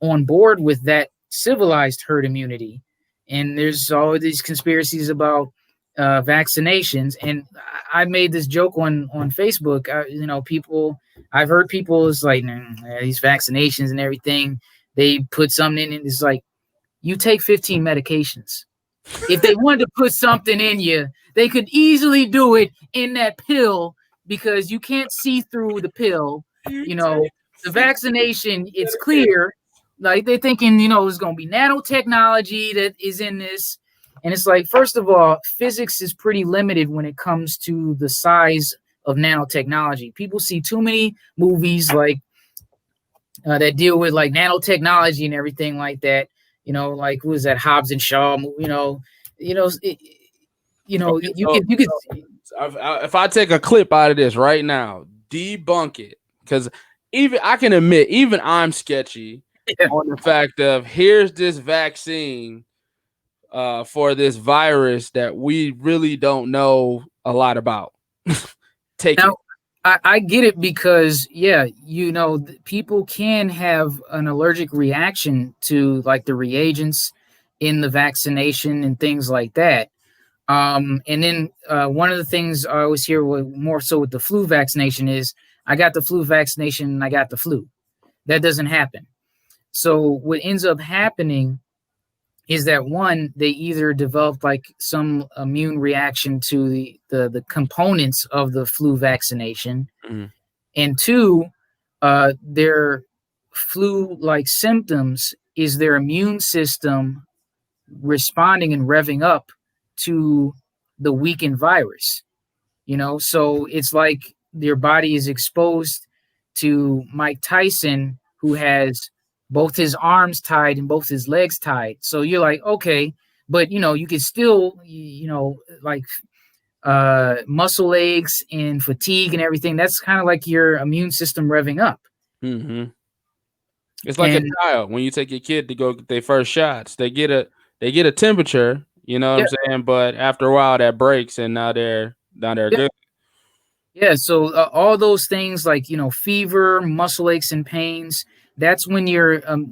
on board with that civilized herd immunity. And there's all these conspiracies about vaccinations. And I made this joke on Facebook. People, I've heard people is like, nah, these vaccinations and everything, they put something in it. It's like, you take 15 medications. If they wanted to put something in you, they could easily do it in that pill, because you can't see through the pill. You You take know, the 15 vaccination, it's medications. clear. Like, they're thinking, it's going to be nanotechnology that is in this. And it's like, first of all, physics is pretty limited when it comes to the size of nanotechnology. People see too many movies, like, that deal with, like, nanotechnology and everything like that. Like, who is that, Hobbs and Shaw? You know, it, Okay, you could. if I take a clip out of this right now, debunk it, because even I can admit, even I'm sketchy Yeah. on the fact of here's this vaccine for this virus that we really don't know a lot about. Take Now, it. I get it, because, yeah, people can have an allergic reaction to, like, the reagents in the vaccination and things like that. And then one of the things I always hear more so with the flu vaccination is, I got the flu vaccination and I got the flu. That doesn't happen. So what ends up happening is that, one, they either develop, like, some immune reaction to the components of the flu vaccination, Mm, and two, their flu-like symptoms is their immune system responding and revving up to the weakened virus. So it's like your body is exposed to Mike Tyson, who has both his arms tied and both his legs tied. So you're like, okay, but you can still, like, muscle aches and fatigue and everything. That's kind of like your immune system revving up. hmm It's like a And child when you take your kid to go get their first shots. They get a temperature, you know what yeah, I'm saying? But after a while that breaks and now they're yeah, good. yeah, so all those things, like, fever, muscle aches and pains, that's when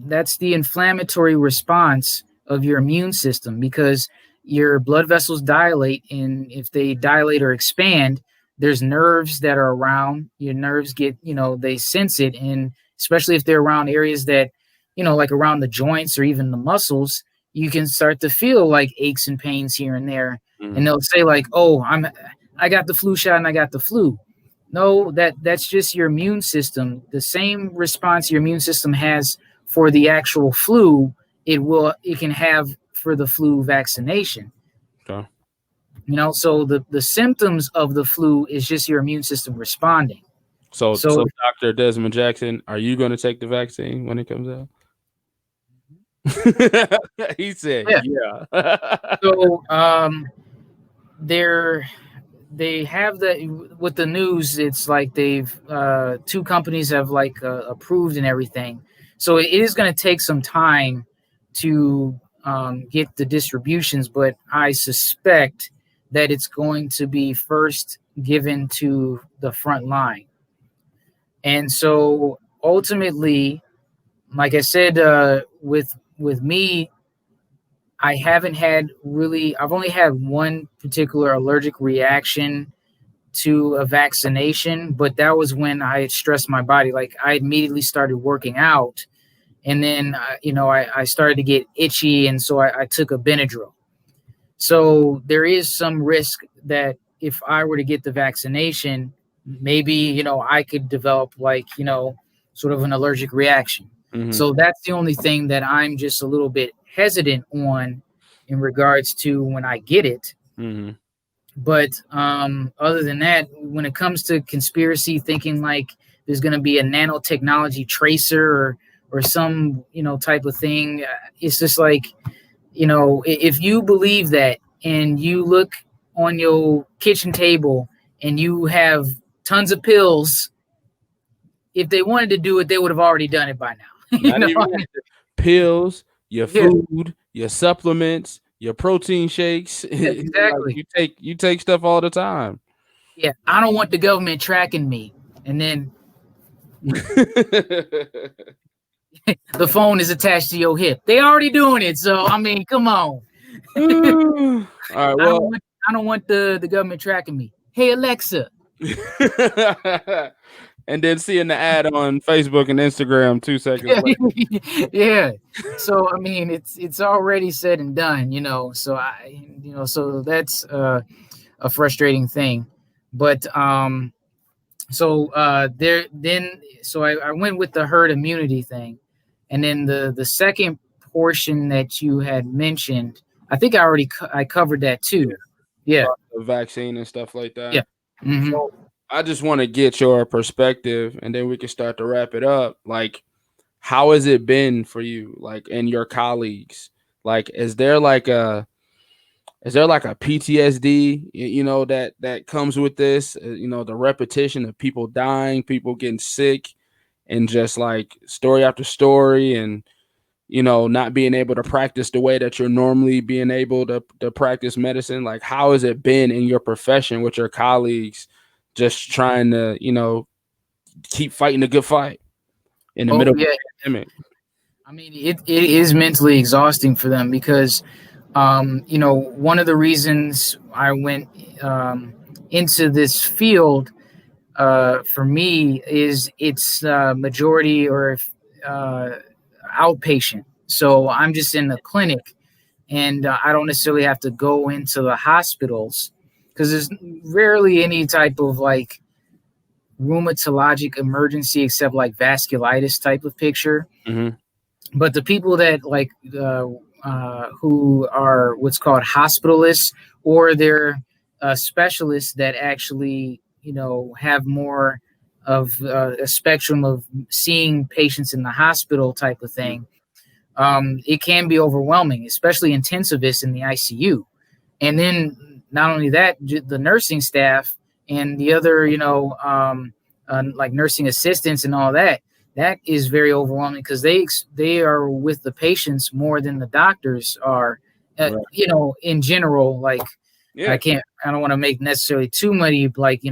that's the inflammatory response of your immune system, because your blood vessels dilate, and if they dilate or expand, there's nerves that are around. Your nerves get, they sense it, and especially if they're around areas that, like around the joints or even the muscles, you can start to feel like aches and pains here and there, and Mm, they'll say, like, "Oh, I got the flu shot and I got the flu." No, that's just your immune system. The same response your immune system has for the actual flu, it can have for the flu vaccination. okay. So the symptoms of the flu is just your immune system responding. So So Dr. Desmond Jackson, are you going to take the vaccine when it comes out? He said, yeah, "Yeah." so they're they have the with the news. It's like they've two companies have, like, approved and everything, so it is going to take some time to get the distributions, but I suspect that it's going to be first given to the front line. And so ultimately, like I said, with me, I've only had one particular allergic reaction to a vaccination, but that was when I had stressed my body. Like, I immediately started working out, and then I started to get itchy, and so I took a Benadryl. So there is some risk that if I were to get the vaccination, maybe, I could develop, like, sort of an allergic reaction. Mm-hmm. So that's the only thing that I'm just a little bit hesitant on in regards to when I get it. Mm-hmm. But other than that, when it comes to conspiracy thinking, like there's going to be a nanotechnology tracer, or some type of thing, it's just like, if you believe that and you look on your kitchen table and you have tons of pills, if they wanted to do it, they would have already done it by now. Not even I mean, that. Pills, your yeah, food, your supplements, your protein shakes. yeah, Like exactly. you take stuff all the time. Yeah, I don't want the government tracking me. And then the phone is attached to your hip. They already doing it, so I mean, come on. All right. I don't Well, want I don't want the government tracking me. Hey Alexa. and then seeing the ad on Facebook and Instagram 2 seconds later. Yeah. So I mean, it's already said and done, So so that's a frustrating thing. But there then so I went with the herd immunity thing, and then the second portion that you had mentioned, I think I covered that Yeah, too. Yeah. about the vaccine and stuff like Yeah. that. Hmm. So I just want to get your perspective, and then we can start to wrap it up. Like, how has it been for you, like, and your colleagues? Like, is there like a PTSD, that comes with this? The repetition of people dying, people getting sick, and just like story after story, and not being able to practice the way that you're normally being able to practice medicine. Like, how has it been in your profession with your colleagues, just trying to keep fighting the good fight in the Oh middle of yeah. a pandemic? I mean, it is mentally exhausting for them because, one of the reasons I went into this field, for me, is it's majority or uh, outpatient. So I'm just in the clinic, and I don't necessarily have to go into the hospitals because there's rarely any type of like rheumatologic emergency except like vasculitis type of picture. Hmm. But the people that who are what's called hospitalists, or they're specialists that actually have more of a spectrum of seeing patients in the hospital type of thing, it can be overwhelming, especially intensivists in the ICU. And then not only that, the nursing staff and the other, like nursing assistants and all that, that is very overwhelming because they are with the patients more than the doctors are. Right. In general, like Yeah. I don't want to make necessarily too many like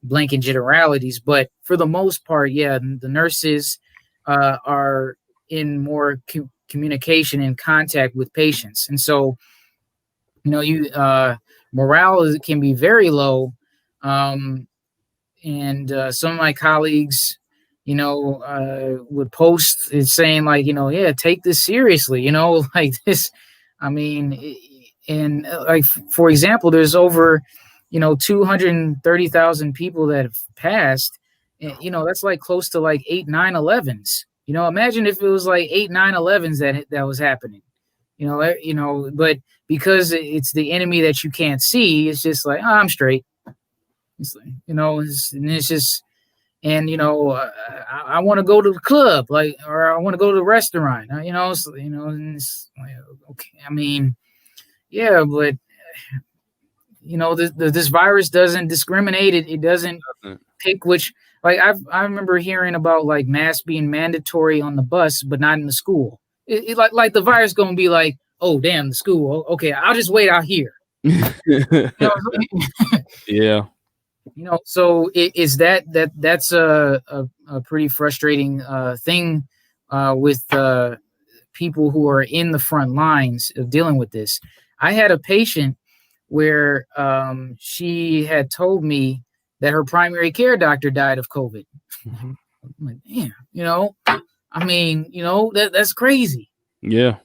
blanket generalities, but for the most part, yeah, the nurses are in more communication and contact with patients, and so you morale can be very low. um, and some of my colleagues would post it saying like, yeah, take this seriously, like this. I mean, and like, for example, there's over 230,000 people that have passed. And, that's like close to like 8 9/11s. Imagine if it was like 8 9/11s that was happening. But because it's the enemy that you can't see, it's just like, oh, I'm straight. It's like, and it's just, and I want to go to the club, like, or I want to go to the restaurant, so, and it's like, okay, I mean, yeah, but this virus doesn't discriminate. It doesn't pick which. Like I remember hearing about like masks being mandatory on the bus, but not in the school. Like the virus gonna be like, oh damn, the school. Okay, I'll just wait out here. You know, Yeah. so is that's a pretty frustrating thing with people who are in the front lines of dealing with this. I had a patient where she had told me that her primary care doctor died of COVID. Mhm. I'm like, damn, I mean, that's crazy. Yeah.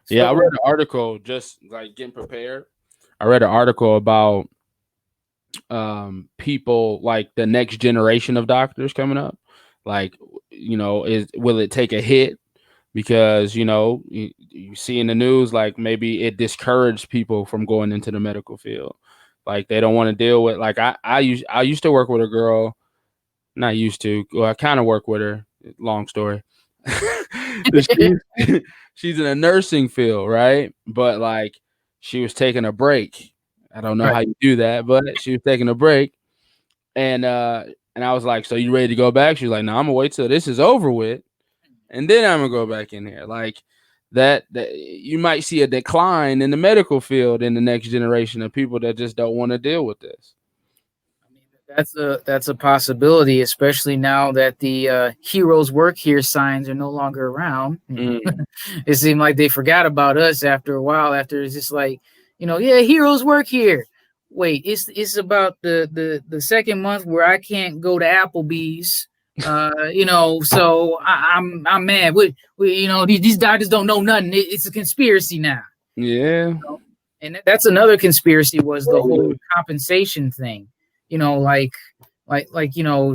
Yeah. I read So an article just like getting prepared. I read an article about people like the next generation of doctors coming up, like, is will it take a hit because you see in the news like maybe it discouraged people from going into the medical field, like they don't want to deal with, like, I used to work with a girl, not used to, well, I kind of work with her, long story. she's she's in a nursing field, right? But like she was taking a break. I don't know Right. how you do that, but she was taking a break, and I was like, "So you ready to go back?" She was like, "No, I'm gonna wait till this is over with, and then I'm gonna go back in here." Like that you might see a decline in the medical field in the next generation of people that just don't want to deal with this. I mean, that's a possibility, especially now that the heroes work here signs are no longer around. Mm, It seemed like they forgot about us after a while. After it's just like, yeah, heroes work here. Wait, it's about the second month where I can't go to Applebee's. So I'm mad. These doctors don't know nothing. It's a conspiracy now. yeah, And that's another conspiracy was the whole compensation thing. If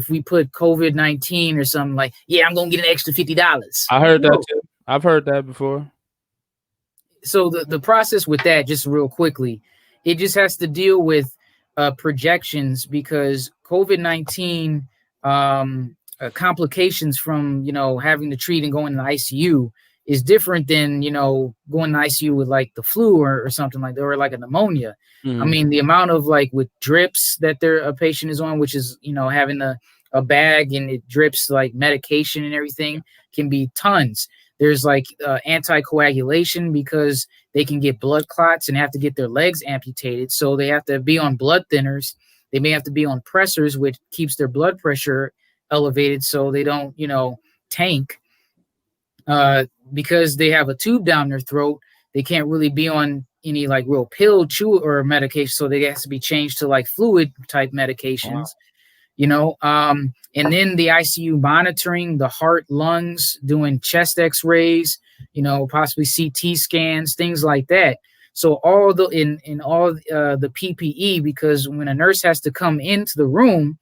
we put COVID-19 or something like, yeah, I'm gonna get an extra $50. I heard that No. too. I've heard that before. So the process with that, just real quickly, it just has to deal with projections because COVID-19 complications from having to treat and going to the ICU is different than going to the ICU with like the flu or something like that, or like a pneumonia. I Mhm. mean, the amount of like with drips that a patient is on, which is having a bag and it drips like medication and everything, can be tons. There's like anticoagulation because they can get blood clots and have to get their legs amputated. So they have to be on blood thinners. They may have to be on pressors, which keeps their blood pressure elevated so they don't, tank. Because they have a tube down their throat, they can't really be on any like real pill chew or medication. So they have to be changed to like fluid type Wow. medications, and then the ICU monitoring the heart, lungs, doing chest x-rays, possibly CT scans, things like that. So all the in all the PPE, because when a nurse has to come into the room,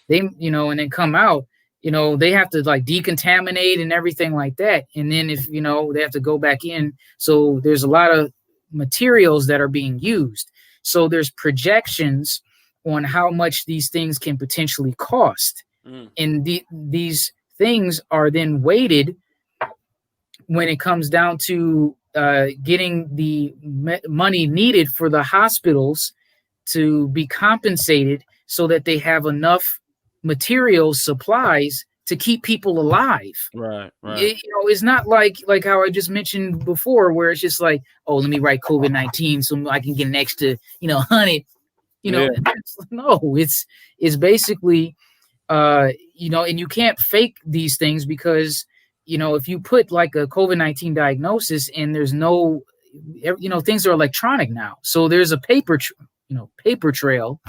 and then come out, they have to like decontaminate and everything like that. And then if, they have to go back in. So there's a lot of materials that are being used. So there's projections on how much these things can potentially cost. Mm, And these things are then weighted when it comes down to getting the money needed for the hospitals to be compensated so that they have enough materials, supplies to keep people alive. right, right. It's not like how I just mentioned before, where it's just like, oh, let me write COVID-19 so I can get an extra, 100. Yeah. No, it's basically and you can't fake these things because, if you put like a COVID-19 diagnosis and there's no, things are electronic now. So there's a paper trail,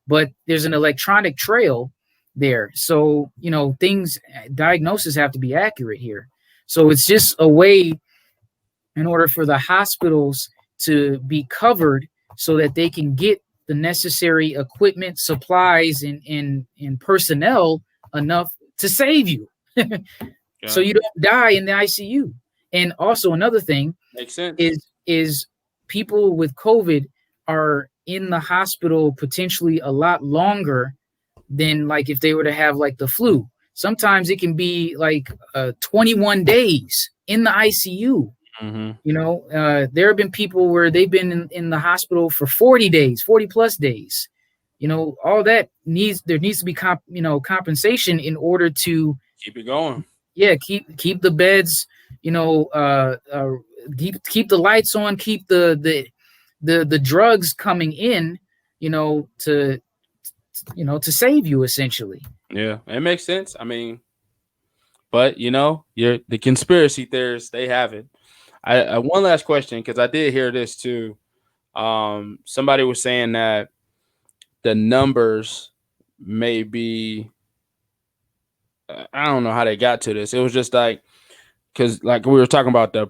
but there's an electronic trail there. So, things, diagnoses have to be accurate here. So it's just a way in order for the hospitals to be covered so that they can get the necessary equipment, supplies, and personnel enough to save you so you Gotcha. don't die in the ICU. And also another thing Makes sense. is people with COVID are in the hospital potentially a lot longer than like if they were to have like the flu. Sometimes it can be like 21 days in the ICU. Mhm. There have been people where they've been in the hospital for 40 days, 40 plus days. All that there needs to be compensation in order to, Keep it going. yeah, keep the beds, you know, keep the lights on, keep the drugs coming in, to to save you essentially. Yeah, it makes sense. I mean, but you're the conspiracy theorists. They have it. I one last question because I did hear this too. Somebody was saying that the numbers may be. I don't know how they got to this. It was just like because like we were talking about the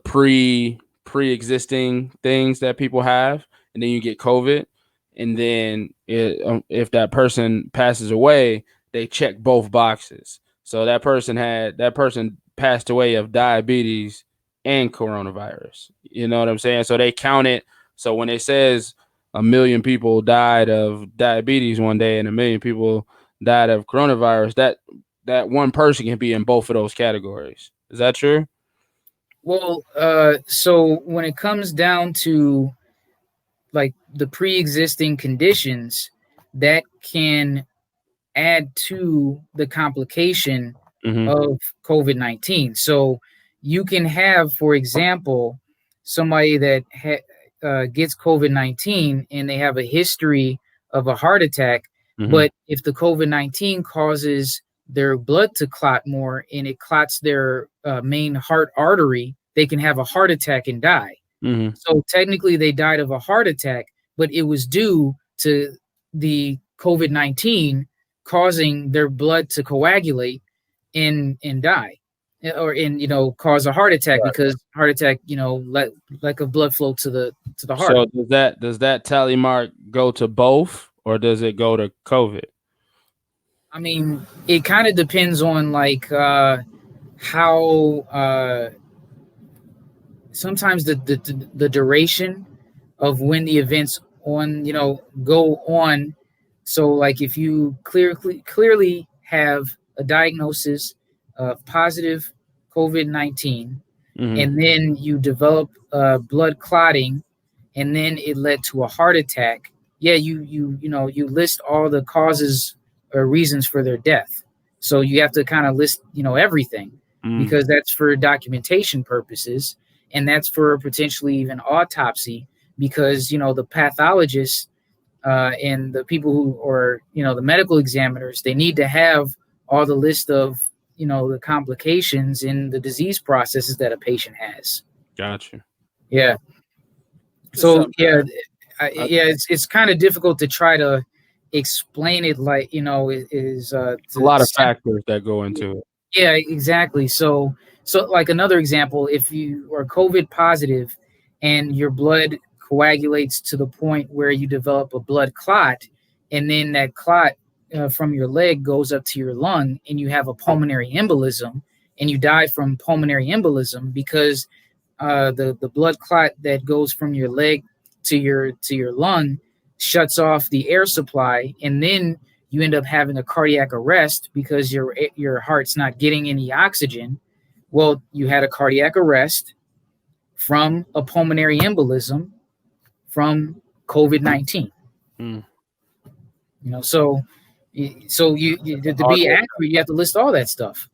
pre-existing things that people have, and then you get COVID. and then if that person passes away, they check both boxes. So that person passed away of diabetes and coronavirus. You know what I'm saying? So they count it. So when it says a million people died of diabetes one day and a million people died of coronavirus, that one person can be in both of those categories. Is that true? Well, so when it comes down to like the pre-existing conditions that can add to the complication Mm-hmm. of COVID-19. So you can have, for example, somebody that gets COVID-19 and they have a history of a heart attack, Mm-hmm. but if the COVID-19 causes their blood to clot more and it clots their main heart artery, they can have a heart attack and die. Mm-hmm. So technically, they died of a heart attack, but it was due to the COVID-19 causing their blood to coagulate and die, or in cause a heart attack Right. because heart attack let lack of blood flow to the heart. So does that tally mark go to both, or does it go to COVID? I mean, it kind of depends on like how sometimes the duration of when the events on go on. So like if you clearly have a diagnosis of positive COVID-19 Mm-hmm. and then you develop blood clotting and then it led to a heart attack, yeah, you list all the causes or reasons for their death. So you have to kind of list everything, Mm, because that's for documentation purposes, and that's for potentially even autopsy, because the pathologists and the people who, or the medical examiners, they need to have all the list of the complications in the disease processes that a patient has. gotcha. Yeah. Just So something yeah, I, yeah, it's kind of difficult to try to explain it like is a to lot of factors that go into it. yeah, exactly. So like another example, if you are COVID positive and your blood coagulates to the point where you develop a blood clot, and then that clot from your leg goes up to your lung, and you have a pulmonary embolism, and you die from pulmonary embolism because the blood clot that goes from your leg to your lung shuts off the air supply, and then you end up having a cardiac arrest because your heart's not getting any oxygen. Well, you had a cardiac arrest from a pulmonary embolism from COVID-19. Mm. So to Hard be work. accurate, you have to list all that stuff.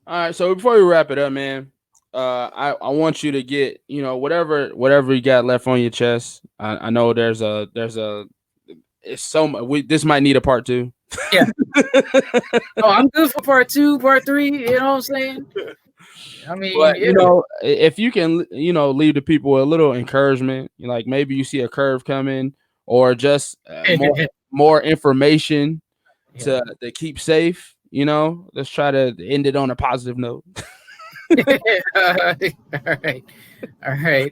All right, so before we wrap it up, man, I want you to get whatever you got left on your chest. I know there's a it's so much. This might need a part two. Yeah. Oh, I'm good for part two, part three. You know what I'm saying? I mean, But yeah. if you can, leave the people a little encouragement, like maybe you see a curve coming, or just more information Yeah. to keep safe. Let's try to end it on a positive note. All right. All right.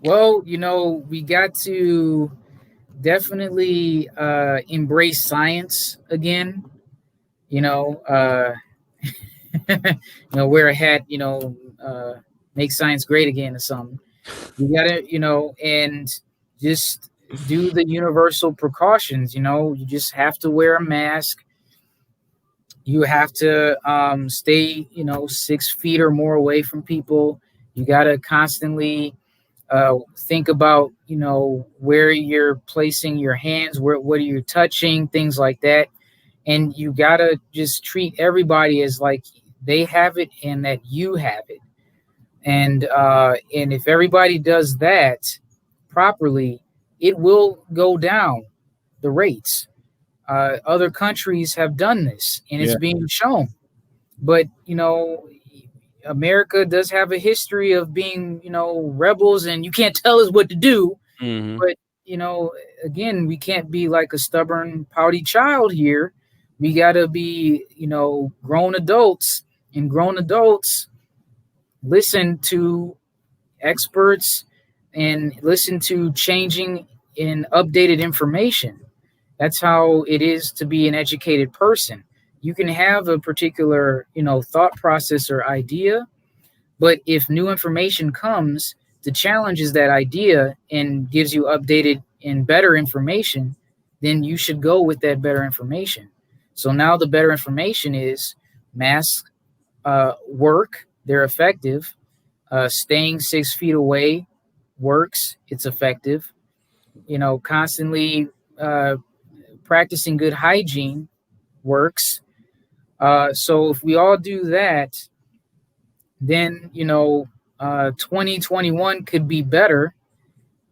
Well, we got to definitely embrace science again. You know, uh, wear a hat. Make science great again or something. You gotta, and just do the universal precautions. You just have to wear a mask. You have to stay 6 feet or more away from people. You got to constantly think about where you're placing your hands, where what are you touching, things like that. And you got to just treat everybody as like they have it and that you have it. And if everybody does that properly, it will go down the rates. Other countries have done this and it's Yeah. being shown. But America does have a history of being rebels, and you can't tell us what to do. Hmm. But you know again, we can't be like a stubborn pouty child here. We got to be grown adults, and grown adults listen to experts and listen to changing and updated information. That's how it is to be an educated person. You can have a particular, thought process or idea, but if new information comes to challenges that idea and gives you updated and better information, then you should go with that better information. So now the better information is masks work, they're effective. Staying 6 feet away works, it's effective. Constantly uh, practicing good hygiene works. So if we all do that, then 2021 could be better.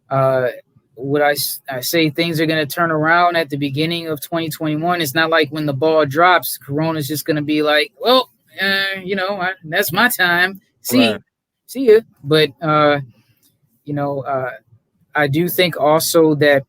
Uh, would I say things are going to turn around at the beginning of 2021? It's not like when the ball drops, Corona's just going to be like, well, that's my time. Right. See ya. But you know, uh, I do think also that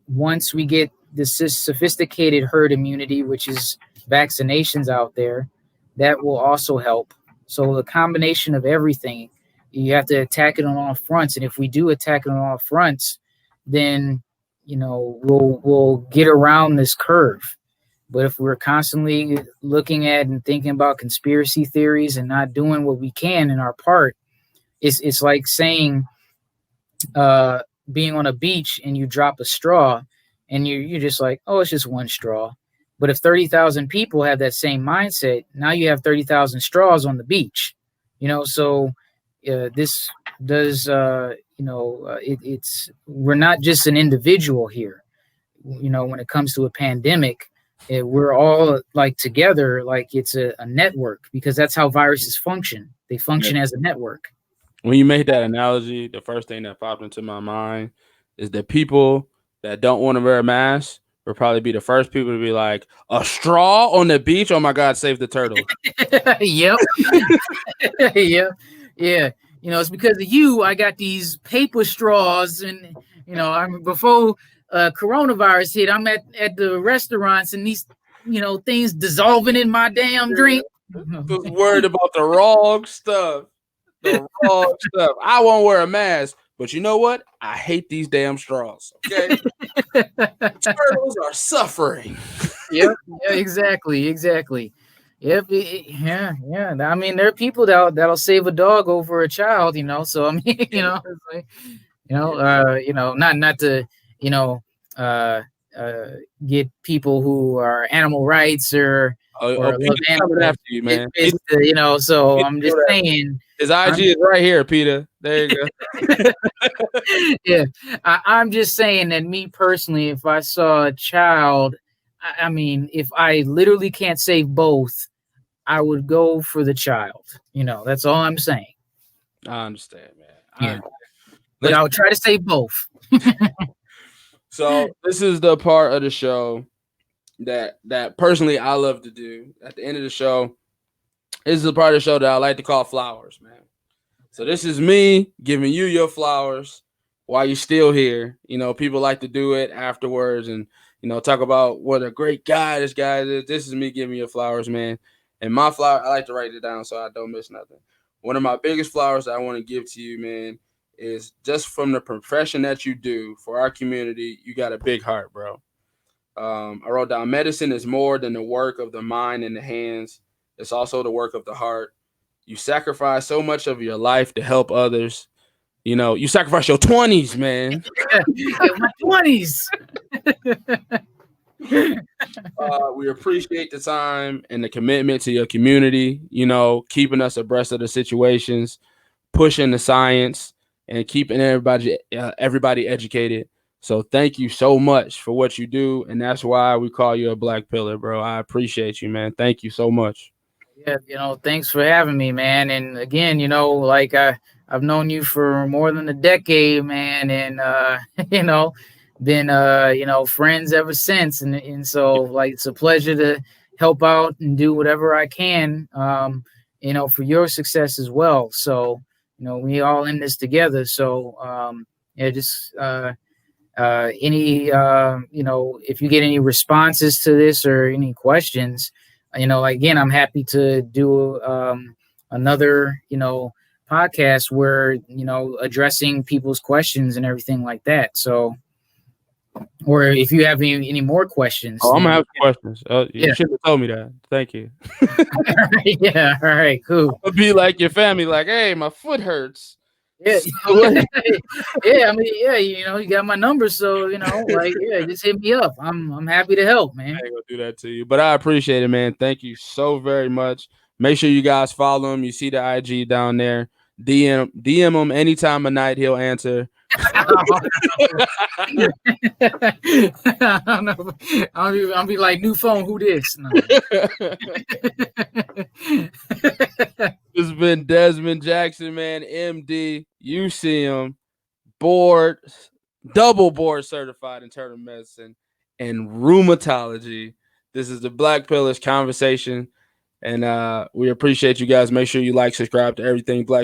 once we get this sophisticated herd immunity, which is vaccinations out there, that will also help. So the combination of everything, you have to attack it on all fronts. And if we do attack it on all fronts, then we'll get around this curve. But if we're constantly looking at and thinking about conspiracy theories and not doing what we can in our part, it's like saying uh, being on a beach and you drop a straw and you're just like, oh, it's just one straw. But if 30,000 people have that same mindset, now you have 30,000 straws on the beach. So this does, it's we're not just an individual here. When it comes to a pandemic, we're all like together, like it's a network, because that's how viruses function. They Yeah. function as a network. When you made that analogy, the first thing that popped into my mind is that people that don't want to wear a mask will probably be the first people to be like, a straw on the beach? Oh my God, save the turtle. Yep. Yeah, yeah. It's because of you. I got these paper straws, and I'm before coronavirus hit. I'm at the restaurants, and these things dissolving in my damn drink. Was worried about the wrong stuff. The wrong stuff. I won't wear a mask, but you know what? I hate these damn straws. Okay, turtles are suffering. Yep. Yeah. Exactly. Exactly. Yep. Yeah. Yeah. I mean, there are people that'll save a dog over a child. So I mean, it's like, not to you know uh, uh, get people who are animal rights or love Peter's coming animals. after you, man. It's, so Peter's I'm just coming after you. saying. His I'm IG is right here, Peter. There you go. yeah, I'm just saying that me personally, if I saw a child, I mean, if I literally can't save both, I would go for the child. That's all I'm saying. I understand, man. Yeah, but Listen, I would try to save both. so this is the part of the show that personally I love to do. At the end of the show, this is the part of the show that I like to call flowers, man. So this is me giving you your flowers while you're still here. People like to do it afterwards and talk about what a great guy this guy is. This is me giving you flowers, man. And my flower, I like to write it down so I don't miss nothing. One of my biggest flowers that I want to give to you, man, is just from the profession that you do for our community. You got a big heart, bro. I wrote down medicine is more than the work of the mind and the hands. It's also the work of the heart. You sacrifice so much of your life to help others. You sacrifice your 20s, man. Yeah, my 20s. We appreciate the time and the commitment to your community, keeping us abreast of the situations, pushing the science, and keeping everybody educated. So thank you so much for what you do, and that's why we call you a black pillar, bro. I appreciate you, man. Thank you so much. Yeah, thanks for having me, man. And again, like I've known you for more than a decade, man, and been friends ever since. And so like it's a pleasure to help out and do whatever I can, for your success as well. So, we all in this together. So yeah, just any if you get any responses to this or any questions, again, I'm happy to do another podcast where, addressing people's questions and everything like that. So, or if you have any more questions, Oh, I'm gonna then have some questions. yeah, You should have told me that. Thank you. yeah, all right, cool. I'll be like your family, like, hey, my foot hurts. Yeah, What? yeah. I mean, yeah. You got my number, so like, yeah, just hit me up. I'm happy to help, I man. ain't gonna do that to you, but I appreciate it, man. Thank you so very much. Make sure you guys follow him. You see the IG down there. DM him any time of night. He'll answer. I don't know. I'll be like, new phone. Who this? No. This has been Desmond Jackson, man. MD. You see him. Board, double board certified internal medicine and rheumatology. This is the Black Pillars conversation. And we appreciate you guys. Make sure you like, subscribe to everything Black